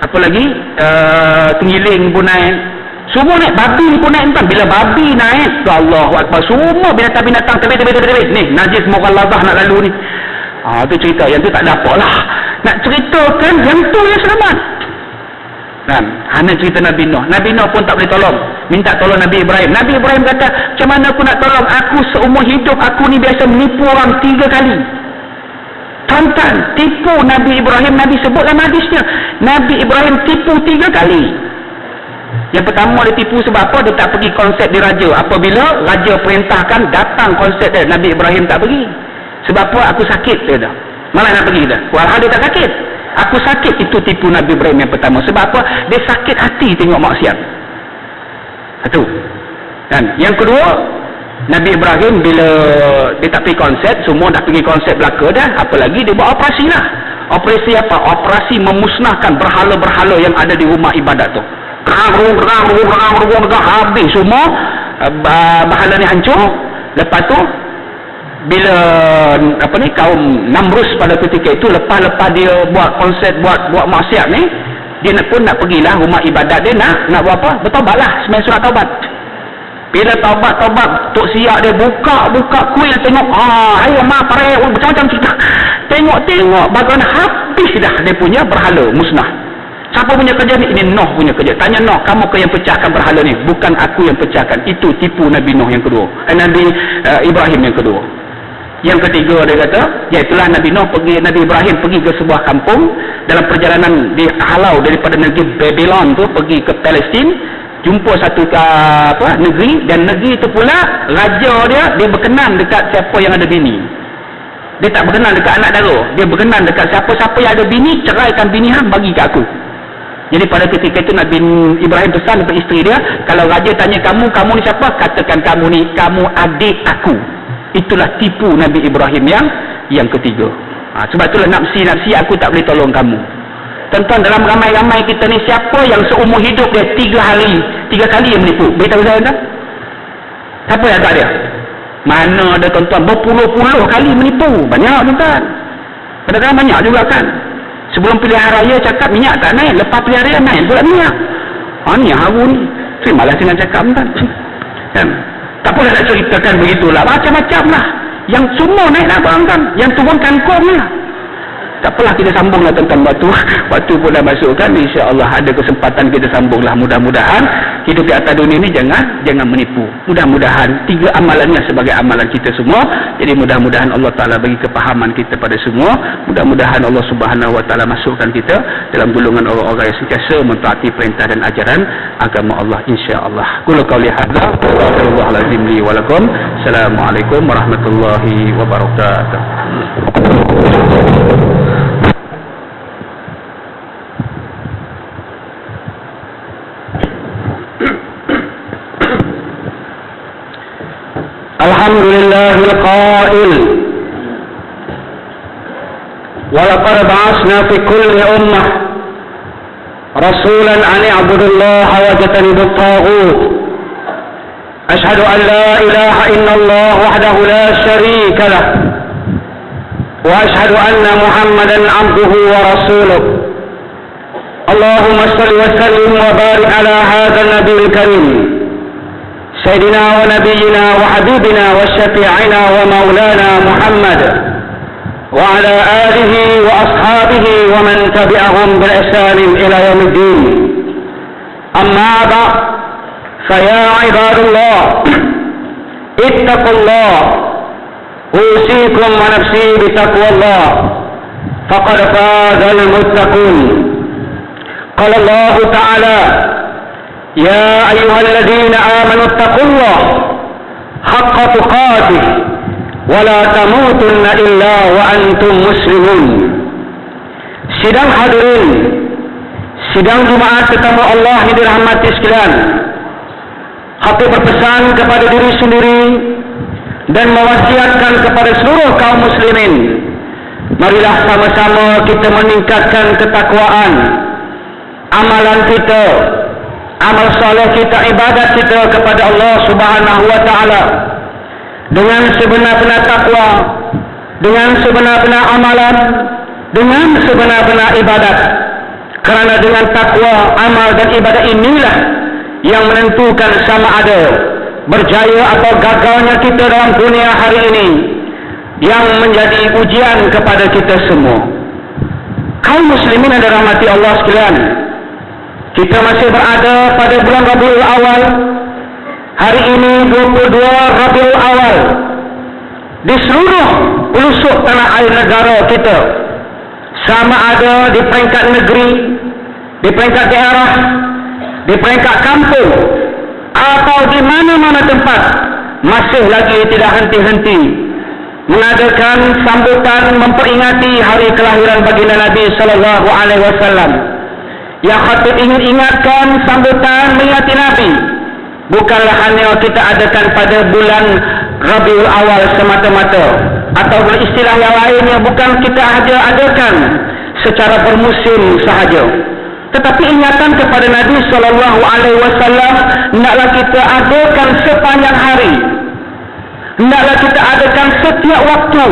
Apa lagi? Tenggiling pun naik. Semua naik. Babi pun naik kan. Bila babi naik, Allahu Akbar. Semua binatang-binatang terbit. Ni najis mughalladhah nak lalu ni. Tu cerita. Yang tu tak dapat lah. Nak ceritakan yang tu yang selamat. Dan hanya cerita Nabi Nuh. Nabi Nuh pun tak boleh tolong. Minta tolong Nabi Ibrahim. Nabi Ibrahim kata, macam mana aku nak tolong? Aku seumur hidup aku ni biasa menipu orang 3 kali. Tonton, tipu Nabi Ibrahim. Nabi sebut dalam hadisnya, Nabi Ibrahim tipu 3 kali. Yang pertama dia tipu sebab apa? Dia tak pergi konsert di raja. Apabila raja perintahkan datang konsert dia, Nabi Ibrahim tak pergi. Sebab apa? Aku sakit dia dah. Malah nak pergi dah. Walhal dia tak sakit. Aku sakit. Itu tipu Nabi Ibrahim yang pertama. Sebab apa? Dia sakit hati tengok maksiat. Satu. Dan yang kedua, Nabi Ibrahim bila dia tak pergi konsert, semua dah pergi konsert belaka dah, apa lagi dia buat operasi lah. Operasi apa? Operasi memusnahkan berhala-berhala yang ada di rumah ibadat tu. Gerang, habis semua berhala ni hancur. Lepas tu bila kaum Namrus pada ketika itu, lepas dia buat konsert, buat maksiat ni, dia pun nak pergilah rumah ibadat dia, nak buat apa? Bertaubatlah, sembahyang surat taubat. Bila taubat tok siap dia buka kuil, tengok ayo pare macam-macam cerita. Tengok bagaimana habis dah dia punya berhala, musnah. Siapa punya kerja ni? Ini Nuh punya kerja. Tanya Nuh, kamu ke yang pecahkan berhala ni? Bukan aku yang pecahkan. Itu tipu Nabi Nuh yang kedua. Nabi Ibrahim yang kedua. Yang ketiga dia kata, iaitulah Nabi Ibrahim pergi ke sebuah kampung dalam perjalanan dihalau daripada negeri Babylon tu pergi ke Palestin, jumpa satu negeri, dan negeri itu pula raja dia berkenan dekat siapa yang ada bini. Dia tak berkenan dekat anak dara, dia berkenan dekat siapa-siapa yang ada bini, ceraikan bini hang bagi ke aku. Jadi pada ketika itu Nabi Ibrahim pesan kepada isteri dia, kalau raja tanya kamu ni siapa? Katakan kamu adik aku. Itulah tipu Nabi Ibrahim yang ketiga. Sebab itulah nafsi aku tak boleh tolong kamu. Tuan-tuan, dalam ramai-ramai kita ni, siapa yang seumur hidup dia 3 kali yang menipu? Beritahu saya tak? Siapa yang tak dia? Mana ada tuan-tuan berpuluh-puluh kali menipu? Banyak tuan-tuan. Kadang-kadang banyak juga kan. Sebelum pilihan raya cakap minyak tak naik, lepas pilihan raya naik pula minyak. Ni haru ni. Terimalah dengan cakap tuan. Kan? Tak boleh nak ceritakan begitulah. Macam-macam lah. Yang semua naik nak barangkan. Yang turunkan kong lah. Tak apalah, kita sambunglah tentang waktu pun dah masuk kan. InsyaAllah ada kesempatan kita sambunglah. Mudah-mudahan hidup di atas dunia ni jangan menipu. Mudah-mudahan 3 amalannya sebagai amalan kita semua. Jadi mudah-mudahan Allah Ta'ala bagi kepahaman kita pada semua. Mudah-mudahan Allah Subhanahu Wa Ta'ala masukkan kita dalam golongan orang-orang yang sentiasa mentaati perintah dan ajaran agama Allah, insya-Allah. Qul qawli hadza wa astaghfirullahalazim li wa lakum. Assalamualaikum warahmatullahi wabarakatuh. Alhamdulillahil qail wa laqad ba'athna fi kulli ummah rasulan an i'budullaha wa tajtanibut taghut. Ashhadu an la ilaha illallah wahdahu la sharika lah wa ashhadu anna Muhammadan 'abduhu wa rasuluh. Allahumma shalli wa sallim wa barik ala hadzal nabiyil karim سيدنا ونبينا وحبيبنا وشفيعنا ومولانا محمد وعلى آله وأصحابه ومن تبعهم بإحسان إلى يوم الدين. أما بعد، فيا عباد الله اتقوا الله، أوصيكم ونفسي بتقوى الله، فقد فاز المتقون. قال الله تعالى: يا أيها الذين آمنوا اتقوا الله حق تقاته ولا تموتن إلا وأنتم مسلمون. Sidang hadirin, sidang Jumaat tetamu Allah yang dirahmati sekalian, hati berpesan kepada diri sendiri dan mewasiatkan kepada seluruh kaum muslimin, marilah sama-sama kita meningkatkan ketakwaan, amalan kita, amal soleh kita, ibadat kita kepada Allah Subhanahu wa taala dengan sebenar-benar takwa, dengan sebenar-benar amalan, dengan sebenar-benar ibadat. Kerana dengan takwa, amal dan ibadat inilah yang menentukan sama ada berjaya atau gagalnya kita dalam dunia hari ini, yang menjadi ujian kepada kita semua. Kaum muslimin yang dirahmati Allah sekalian, kita masih berada pada bulan Rabiul Awal. Hari ini 22 Rabiul Awal. Di seluruh pelosok tanah air negara kita, sama ada di peringkat negeri, di peringkat daerah, di peringkat kampung, atau di mana-mana tempat, masih lagi tidak henti-henti mengadakan sambutan memperingati hari kelahiran baginda Nabi sallallahu alaihi wasallam. Yang khatib ingin ingatkan, sambutan mengingati Nabi bukanlah hanya kita adakan pada bulan Rabiul Awal semata-mata, atau beristilah yang lainnya bukan kita saja adakan secara bermusim sahaja. Tetapi ingatan kepada Nabi sallallahu alaihi wasallam hendaklah kita adakan sepanjang hari. Hendaklah kita adakan setiap waktu.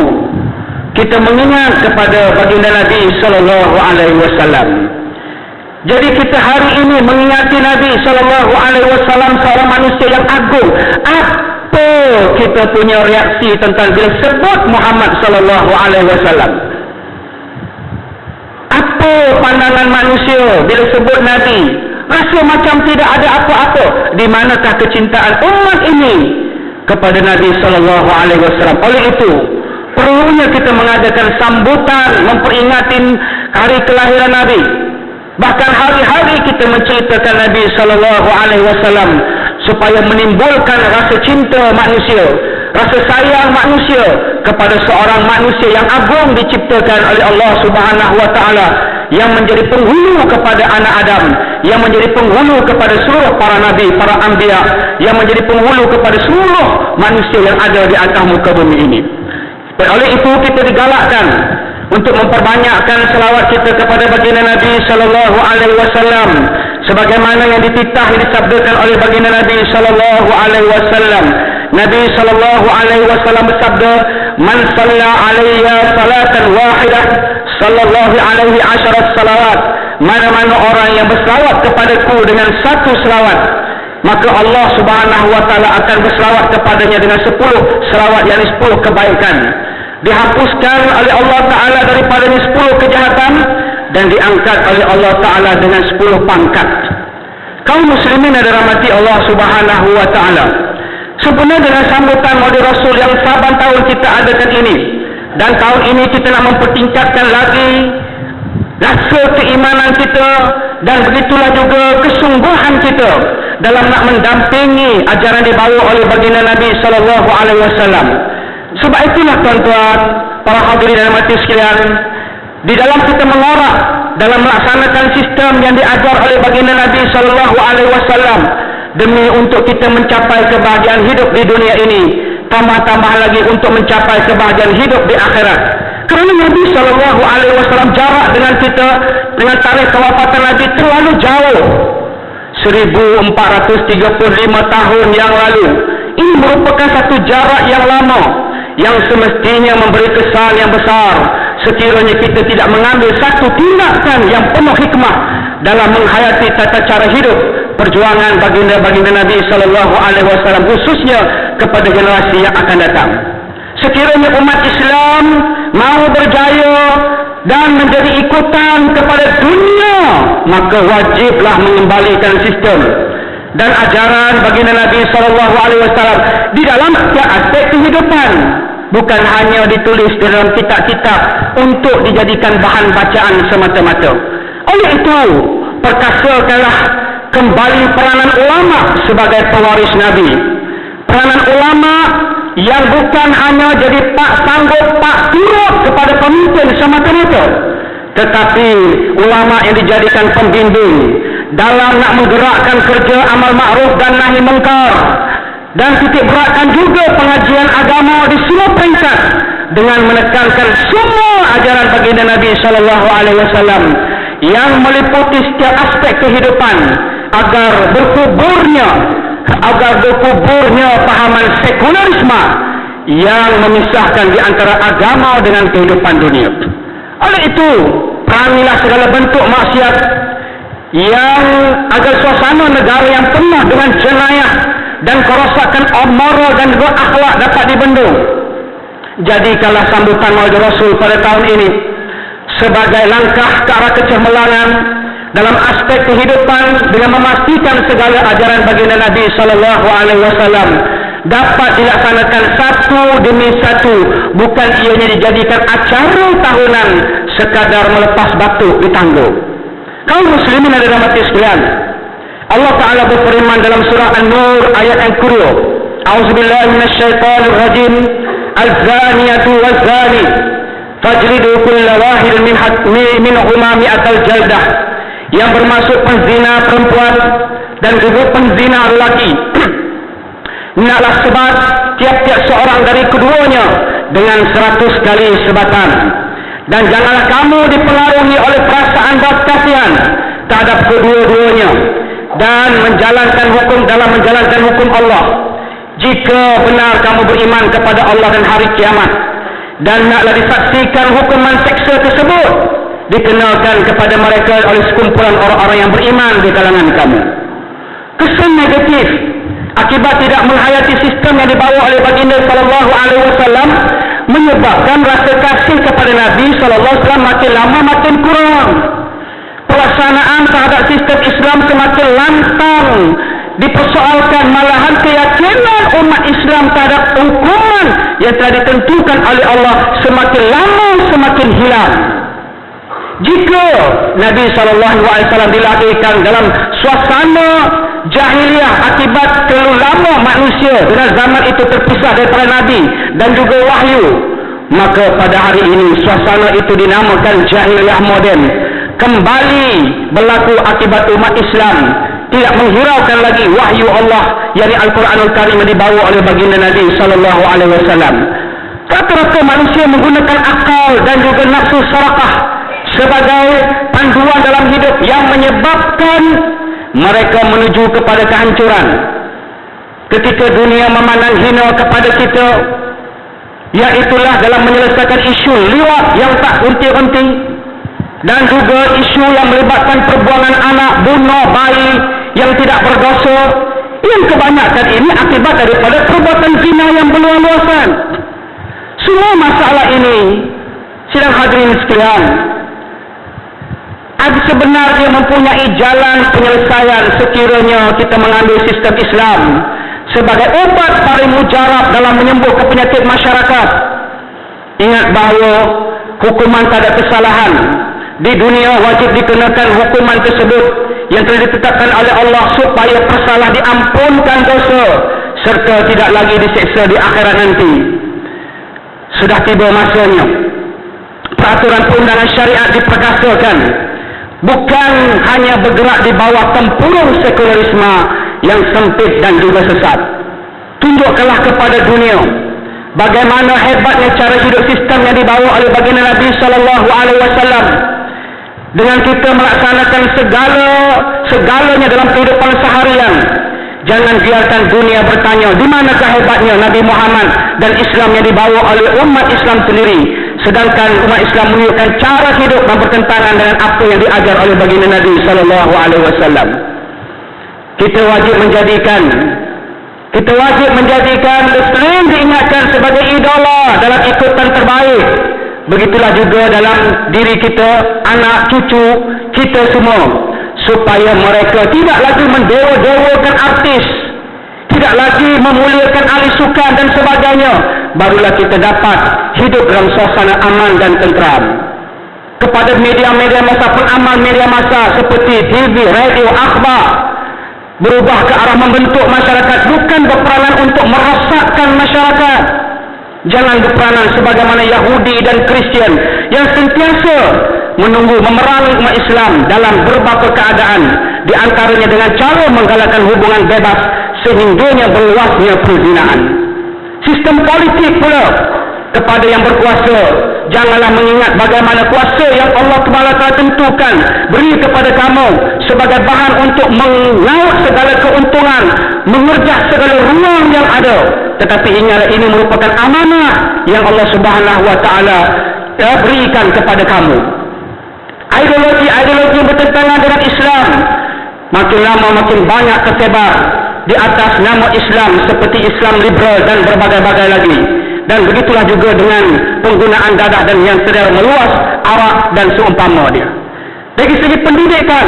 Kita mengingat kepada baginda Nabi sallallahu alaihi wasallam. Jadi kita hari ini mengingati Nabi sallallahu alaihi wasallam, seorang manusia yang agung. Apa kita punya reaksi tentang bila sebut Muhammad sallallahu alaihi wasallam? Apa pandangan manusia bila sebut Nabi? Rasa macam tidak ada apa-apa. Di manakah kecintaan umat ini kepada Nabi sallallahu alaihi wasallam? Oleh itu, perlunya kita mengadakan sambutan memperingati hari kelahiran Nabi. Bahkan hari-hari kita menceritakan Nabi sallallahu alaihi wasallam supaya menimbulkan rasa cinta manusia, rasa sayang manusia kepada seorang manusia yang agung diciptakan oleh Allah Subhanahu wa taala, yang menjadi penghulu kepada anak Adam, yang menjadi penghulu kepada seluruh para nabi, para anbiya, yang menjadi penghulu kepada seluruh manusia yang ada di atas muka bumi ini. Oleh itu kita digalakkan untuk memperbanyakkan selawat kita kepada baginda Nabi sallallahu alaihi wasallam, sebagaimana yang dititah disabdakan oleh baginda Nabi sallallahu alaihi wasallam. Nabi sallallahu alaihi wasallam bersabda, "Man shalla alayya salatan wahidah, sallallahu alaihi asharat salawat." Mana-mana orang yang berselawat kepadaku dengan satu selawat, maka Allah Subhanahu wa taala akan berselawat kepadanya dengan 10 selawat, yakni 10 kebaikan. Dihapuskan oleh Allah Ta'ala daripadanya 10 kejahatan, dan diangkat oleh Allah Ta'ala dengan 10 pangkat. Kaum muslimin yang dirahmati Allah Subhanahu wa Ta'ala, sempurna dengan sambutan Maulid Rasul yang saban tahun kita adakan ini, dan tahun ini kita nak mempertingkatkan lagi rasa keimanan kita, dan begitulah juga kesungguhan kita dalam nak mendampingi ajaran dibawa oleh baginda Nabi sallallahu alaihi wasallam. Sebab itulah tuan-tuan, para hadirin dan mati sekalian, di dalam kita mengorak dalam melaksanakan sistem yang diajar oleh baginda Nabi sallallahu alaihi wasallam demi untuk kita mencapai kebahagiaan hidup di dunia ini, tambah-tambah lagi untuk mencapai kebahagiaan hidup di akhirat. Kerana Nabi sallallahu alaihi wasallam jarak dengan kita, dengan tarikh kewafatan Nabi terlalu jauh, 1435 tahun yang lalu. Ini merupakan satu jarak yang lama, yang semestinya memberi kesan yang besar sekiranya kita tidak mengambil satu tindakan yang penuh hikmah dalam menghayati tata cara hidup perjuangan baginda Nabi sallallahu alaihi wasallam, khususnya kepada generasi yang akan datang. Sekiranya umat Islam mau berjaya dan menjadi ikutan kepada dunia, maka wajiblah mengembalikan sistem dan ajaran baginda Nabi SAW di dalam setiap aspek kehidupan, bukan hanya ditulis di dalam kitab-kitab untuk dijadikan bahan bacaan semata-mata. Oleh itu, perkasakanlah kembali peranan ulama sebagai pewaris Nabi. Peranan ulama yang bukan hanya jadi pak sanggup, pak turut kepada pemimpin semata-mata, tetapi ulama yang dijadikan pembimbing dalam nak menggerakkan kerja amal ma'ruf dan nahi mungkar, dan titik beratkan juga pengajian agama di semua peringkat dengan menekankan semua ajaran baginda Nabi SAW yang meliputi setiap aspek kehidupan agar berkuburnya pahaman sekularisme yang memisahkan di antara agama dengan kehidupan dunia. Oleh itu, perangilah segala bentuk maksiat yang agar suasana negara yang penuh dengan jenayah dan kerosakan moral dan akhlak dapat dibendung. Jadikanlah sambutan Maulid Rasul pada tahun ini sebagai langkah ke arah kecemerlangan dalam aspek kehidupan dengan memastikan segala ajaran baginda Nabi SAW dapat dilaksanakan satu demi satu, bukan ianya dijadikan acara tahunan sekadar melepas batuk di tangguh. Kaum muslimin dan hadirin sekalian, Allah Ta'ala berfirman dalam surah An-Nur ayat yang kedua, A'udzubillahi minasyaitonir rajim, Az-zaniyatu waz-zani fajlidu kulla wahidin minhuma mi'atal jaldah, yang bermaksud penzina perempuan dan juga penzina lelaki. Hendaklah sebat tiap-tiap seorang dari keduanya dengan 100 kali sebatan, dan janganlah kamu dipengaruhi oleh perasaan belas kasihan terhadap kedua-duanya dan menjalankan hukum dalam menjalankan hukum Allah. Jika benar kamu beriman kepada Allah dan hari kiamat, dan naklah disaksikan hukuman seksa tersebut dikenalkan kepada mereka oleh sekumpulan orang-orang yang beriman di kalangan kamu. Kesan negatif akibat tidak menghayati sistem yang dibawa oleh baginda SAW menyebabkan rasa kasih kepada Nabi SAW makin lama makin kurang. Pelaksanaan terhadap sistem Islam semakin lantang dipersoalkan, malahan keyakinan umat Islam terhadap hukuman yang telah ditentukan oleh Allah semakin lama semakin hilang. Jika Nabi SAW dilahirkan dalam suasana jahiliyah akibat terlalu lama manusia dengan zaman itu terpisah daripada Nabi dan juga wahyu, maka pada hari ini suasana itu dinamakan jahiliyah moden kembali berlaku akibat umat Islam tidak menghiraukan lagi wahyu Allah, yakni Al-Quranul Karim yang dibawa oleh baginda Nabi SAW. Rata-rata manusia menggunakan akal dan juga nafsu sarakah sebagai panduan dalam hidup yang menyebabkan mereka menuju kepada kehancuran. Ketika dunia memandang hina kepada kita, iaitulah dalam menyelesaikan isu liwat yang tak henti-henti dan juga isu yang melibatkan perbuangan anak, bunuh bayi yang tidak berdosa, yang kebanyakan ini akibat daripada perbuatan zina yang berluas-luasan. Semua masalah ini, sidang hadirin sekalian, sebenarnya mempunyai jalan penyelesaian sekiranya kita mengambil sistem Islam sebagai obat paling mujarab dalam menyembuhkan penyakit masyarakat. Ingat bahawa hukuman terhadap kesalahan di dunia wajib dikenakan hukuman tersebut yang telah ditetapkan oleh Allah supaya pesalah diampunkan dosa serta tidak lagi diseksa di akhirat nanti. Sudah tiba masanya peraturan perundangan syariat diperkasakan, bukan hanya bergerak di bawah tempurung sekularisme yang sempit dan juga sesat. Tunjukkanlah kepada dunia bagaimana hebatnya cara hidup sistem yang dibawa oleh baginda Nabi SAW dengan kita melaksanakan segalanya dalam kehidupan seharian. Jangan biarkan dunia bertanya di manakah hebatnya Nabi Muhammad dan Islam yang dibawa oleh umat Islam sendiri, sedangkan umat Islam menunjukkan cara hidup yang bertentangan dengan apa yang diajar oleh baginda Nabi SAW. Kita wajib menjadikan Muslim diingatkan sebagai idola dalam ikutan terbaik begitulah juga dalam diri kita, anak cucu kita semua, supaya mereka tidak lagi mendewa-dewakan artis, tidak lagi memuliakan ahli sukan dan sebagainya. Barulah kita dapat hidup dalam suasana aman dan tenteram. Kepada media-media masa, peramal media masa seperti TV, radio, akhbar, berubah ke arah membentuk masyarakat, bukan berperanan untuk merosakkan masyarakat. Jangan berperanan sebagaimana Yahudi dan Kristian yang sentiasa menunggu memerangi umat Islam dalam berbagai keadaan, di antaranya dengan cara menggalakkan hubungan bebas sehingganya berluasnya perzinaan. Sistem politik pula, kepada yang berkuasa, janganlah mengingat bagaimana kuasa yang Allah Taala tentukan beri kepada kamu sebagai bahan untuk mengaut segala keuntungan, mengerjah segala ruang yang ada. Tetapi ingatlah, ini merupakan amanah yang Allah Subhanahu wa taala berikan kepada kamu. Ideologi-ideologi yang bertentangan dengan Islam makin lama makin banyak tersebar di atas nama Islam, seperti Islam liberal dan berbagai-bagai lagi. Dan begitulah juga dengan penggunaan dadah dan yang sedang meluas, arak dan seumpama dia. Dari segi pendidikan,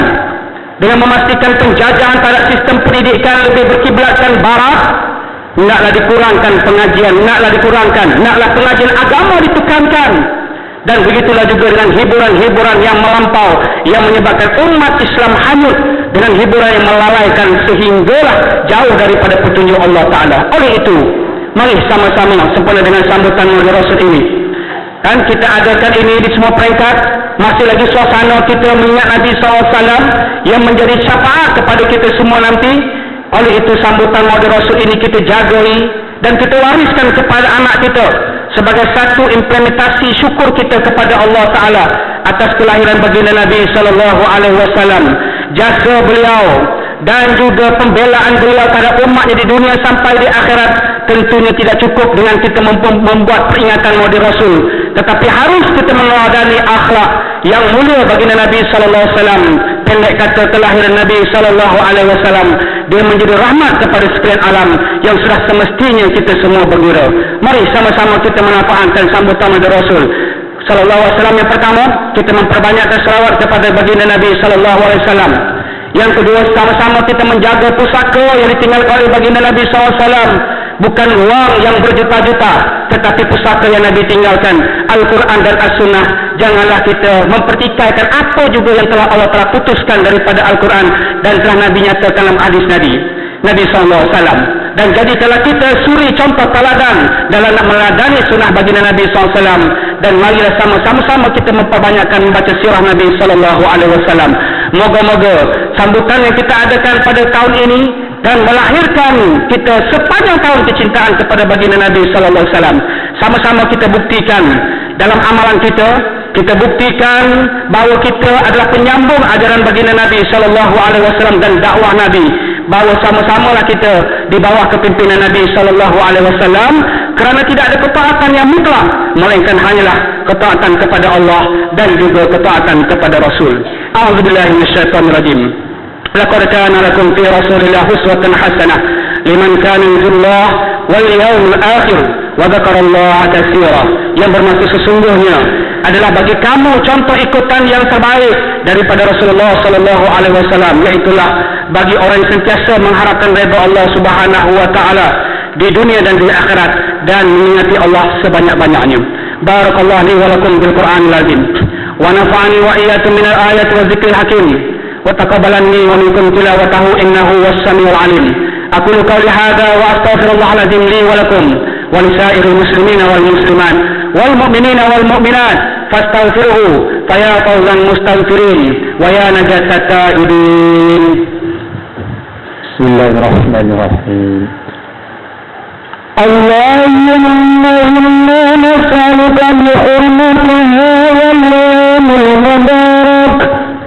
dengan memastikan penjajahan terhadap sistem pendidikan lebih berkiblatkan barat, naklah dikurangkan pengajian, naklah pengajian agama ditekankan. Dan begitulah juga dengan hiburan-hiburan yang melampau, yang menyebabkan umat Islam hanyut dengan hiburan yang melalaikan sehinggalah jauh daripada petunjuk Allah Ta'ala. Oleh itu, mari sama-sama sempurna dengan sambutan Maulid Rasul ini. Dan kita adakan ini di semua peringkat. Masih lagi suasana kita mengingat Nabi SAW yang menjadi syafaat kepada kita semua nanti. Oleh itu sambutan Maulid Rasul ini kita jagai dan kita wariskan kepada anak kita sebagai satu implementasi syukur kita kepada Allah Ta'ala atas kelahiran baginda Nabi SAW. Jasa beliau dan juga pembelaan beliau terhadap umatnya di dunia sampai di akhirat tentunya tidak cukup dengan kita membuat peringatan Maulid Rasul, tetapi harus kita meneladani akhlak yang mulia baginda Nabi SAW. Pendek kata, kelahiran Nabi SAW, dia menjadi rahmat kepada sekalian alam yang sudah semestinya kita semua bergura. Mari sama-sama kita menafaatkan sambutan Maulid Rasul SAW. Yang pertama, kita memperbanyakkan selawat kepada baginda Nabi SAW. Yang kedua, sama-sama kita menjaga pusaka yang ditinggalkan oleh baginda Nabi SAW. Bukan wang yang berjuta-juta, tetapi pusaka yang Nabi tinggalkan, Al-Quran dan As-Sunnah. Janganlah kita mempertikaikan apa juga yang telah Allah telah putuskan daripada Al-Quran dan telah Nabi nyatakan dalam hadis Nabi SAW. Dan jadikanlah kita suri contoh teladan dalam nak meladani sunnah baginda Nabi SAW. Dan marilah sama-sama kita memperbanyakkan membaca sirah Nabi SAW. Moga-moga sambutan yang kita adakan pada tahun ini dan melahirkan kita sepanjang tahun kecintaan kepada baginda Nabi SAW. Sama-sama kita buktikan dalam amalan kita buktikan bahawa kita adalah penyambung ajaran baginda Nabi SAW dan dakwah Nabi. Bahawa sama-samalah kita di bawah kepimpinan Nabi SAW, kerana tidak ada ketaatan yang mutlak, melainkan hanyalah ketaatan kepada Allah dan juga ketaatan kepada Rasul. A'udzubillahi minasyaitonirrajim. Laqad kana lakum fi Rasulillah uswatun hasanah liman kana yarjullah wal yawmil akhir wa dzakarallaha katsira. Yang bermaksud sesungguhnya adalah bagi kamu contoh ikutan yang terbaik daripada Rasulullah sallallahu alaihi wasallam, iaitulah bagi orang yang sentiasa mengharapkan redha Allah Subhanahu wa taala di dunia dan di akhirat dan mengingati Allah sebanyak-banyaknya. Barakallahu li wa lakum bil Qur'anil azim wa nafa'ani wa iyyakum min al-ayati wa dzikril hakim wa taqabbalanni wa minkum tilawatahu innahu was-sami'ul 'alim. Aqulu qawli hadha wa astaghfirullahal azim li wa lakum wa lisa'iril muslimina wal muslimat wal mu'minina wal mu'minat fastaghfiruhu fa ya fawzan mustaghfirin wa ya najata ta'ibin. Bismillahirrahmanirrahim. Allahumma inna nas'aluka bi hurmati hadzal yawmil mubarak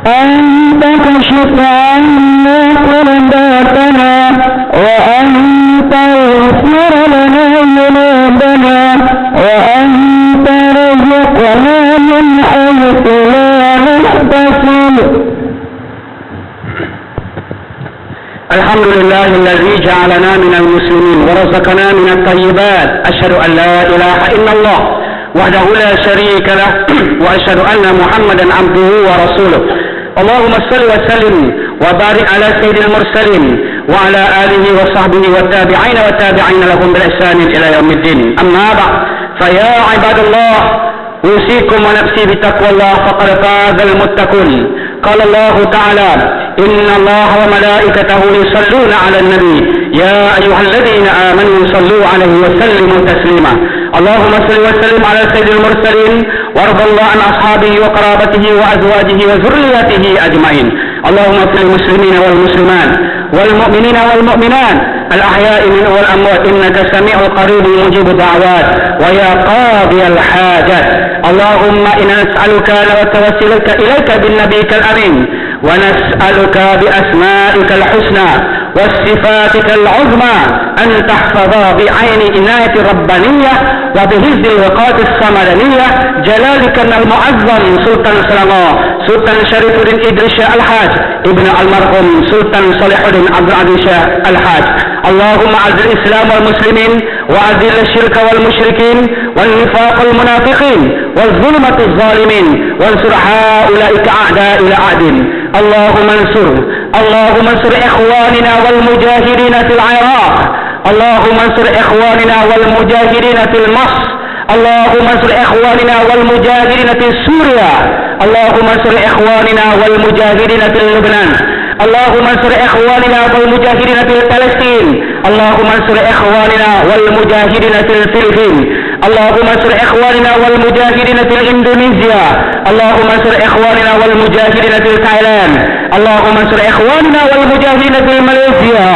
an takshfa 'anna qurbatana wa an taghfir lana dhunubana wa an tarzuqna min haythu la nahtasib. الحمد لله الذي جعلنا من المسلمين ورزقنا من الطيبات. أشهد أن لا إله إلا الله وحده لا شريك له وأشهد أن محمدا عبده ورسوله. اللهم صل وسلم وبارك على سيد المرسلين وعلى آله وصحبه والتابعين والتابعين لهم بإحسان إلى يوم الدين. أما بعد، فيا عباد الله، أوصيكم ونفسي بتقوى الله فقد فاز المتقون. قال الله تعالى: إن الله وملائكته يصلون على النبي يا أيها الذين آمنوا صلوا عليه وسلموا تسليما. اللهم صل وسلم على سيد المرسلين وارض الله عن أصحابه وقرابته وأزواجه وذريته أجمعين. اللهم اغفر للمسلمين والمسلمات والمؤمنين والمؤمنات الأحياء منهم والأموات إنك سميع قريب مجيب الدعوات ويا قاضي الحاجات. اللهم إنا نسألك وتوسلك إليك بالنبيك الأمين، ونسألك بأسمائك الحسنى وصفاتك العظمى أن تحفظ بعين عناية ربانية وبهز الوقات الصمدانية جلالك المعظم سلطان سلامة سلطان شريف الدين إدريس الحاج ابن المرحوم سلطان صالح الدين عبد العزيز الحاج. اللهم أعز الإسلام والمسلمين وأذل الشرك والمشركين والنفاق والمنافقين والظلمة الظالمين وانصر هؤلاء أعداء إلى أعد. اللهم انصر إخواننا والمجاهدين في العراق. اللهم انصر إخواننا والمجاهدين في مصر. اللهم انصر إخواننا والمجاهدين في سوريا. اللهم انصر إخواننا والمجاهدين في لبنان. اللهم انصر إخواننا والمجاهدين في فلسطين. اللهم انصر إخواننا والمجاهدين في الفلبين. اللهم انصر إخواننا والمجاهدين في إندونيسيا. اللهم انصر إخواننا والمجاهدين في تايلاند. اللهم انصر إخواننا والمجاهدين في ماليزيا.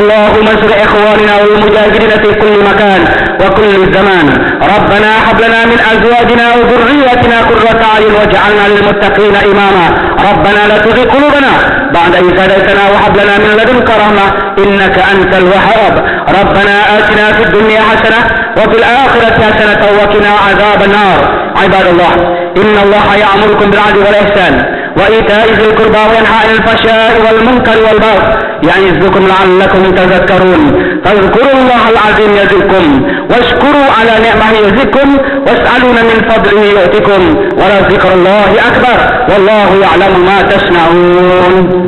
اللهم انصر إخواننا والمجاهدين في كل مكان وكل زمان. ربنا هب لنا من أزواجنا وذرياتنا قرة أعين واجعلنا للمتقين إماما. ربنا لا تزغ قلوبنا بعد إذ هديتنا وهب لنا من لدنك رحمة إنك أنت الوهاب. ربنا آتنا في الدنيا حسنة وفي الآخرة حسنة وقنا عذاب النار. عباد الله، إن الله يأمركم بالعدل والإحسان وإيتاء ذي القربى وينهى عن الفحشاء والمنكر والبغي يعظكم لعلكم تذكرون. فاذكروا الله العظيم يذكركم واشكروا على نعمه يزدكم واسألون من فضله يؤتكم ولذكر الله أكبر والله يعلم ما تصنعون.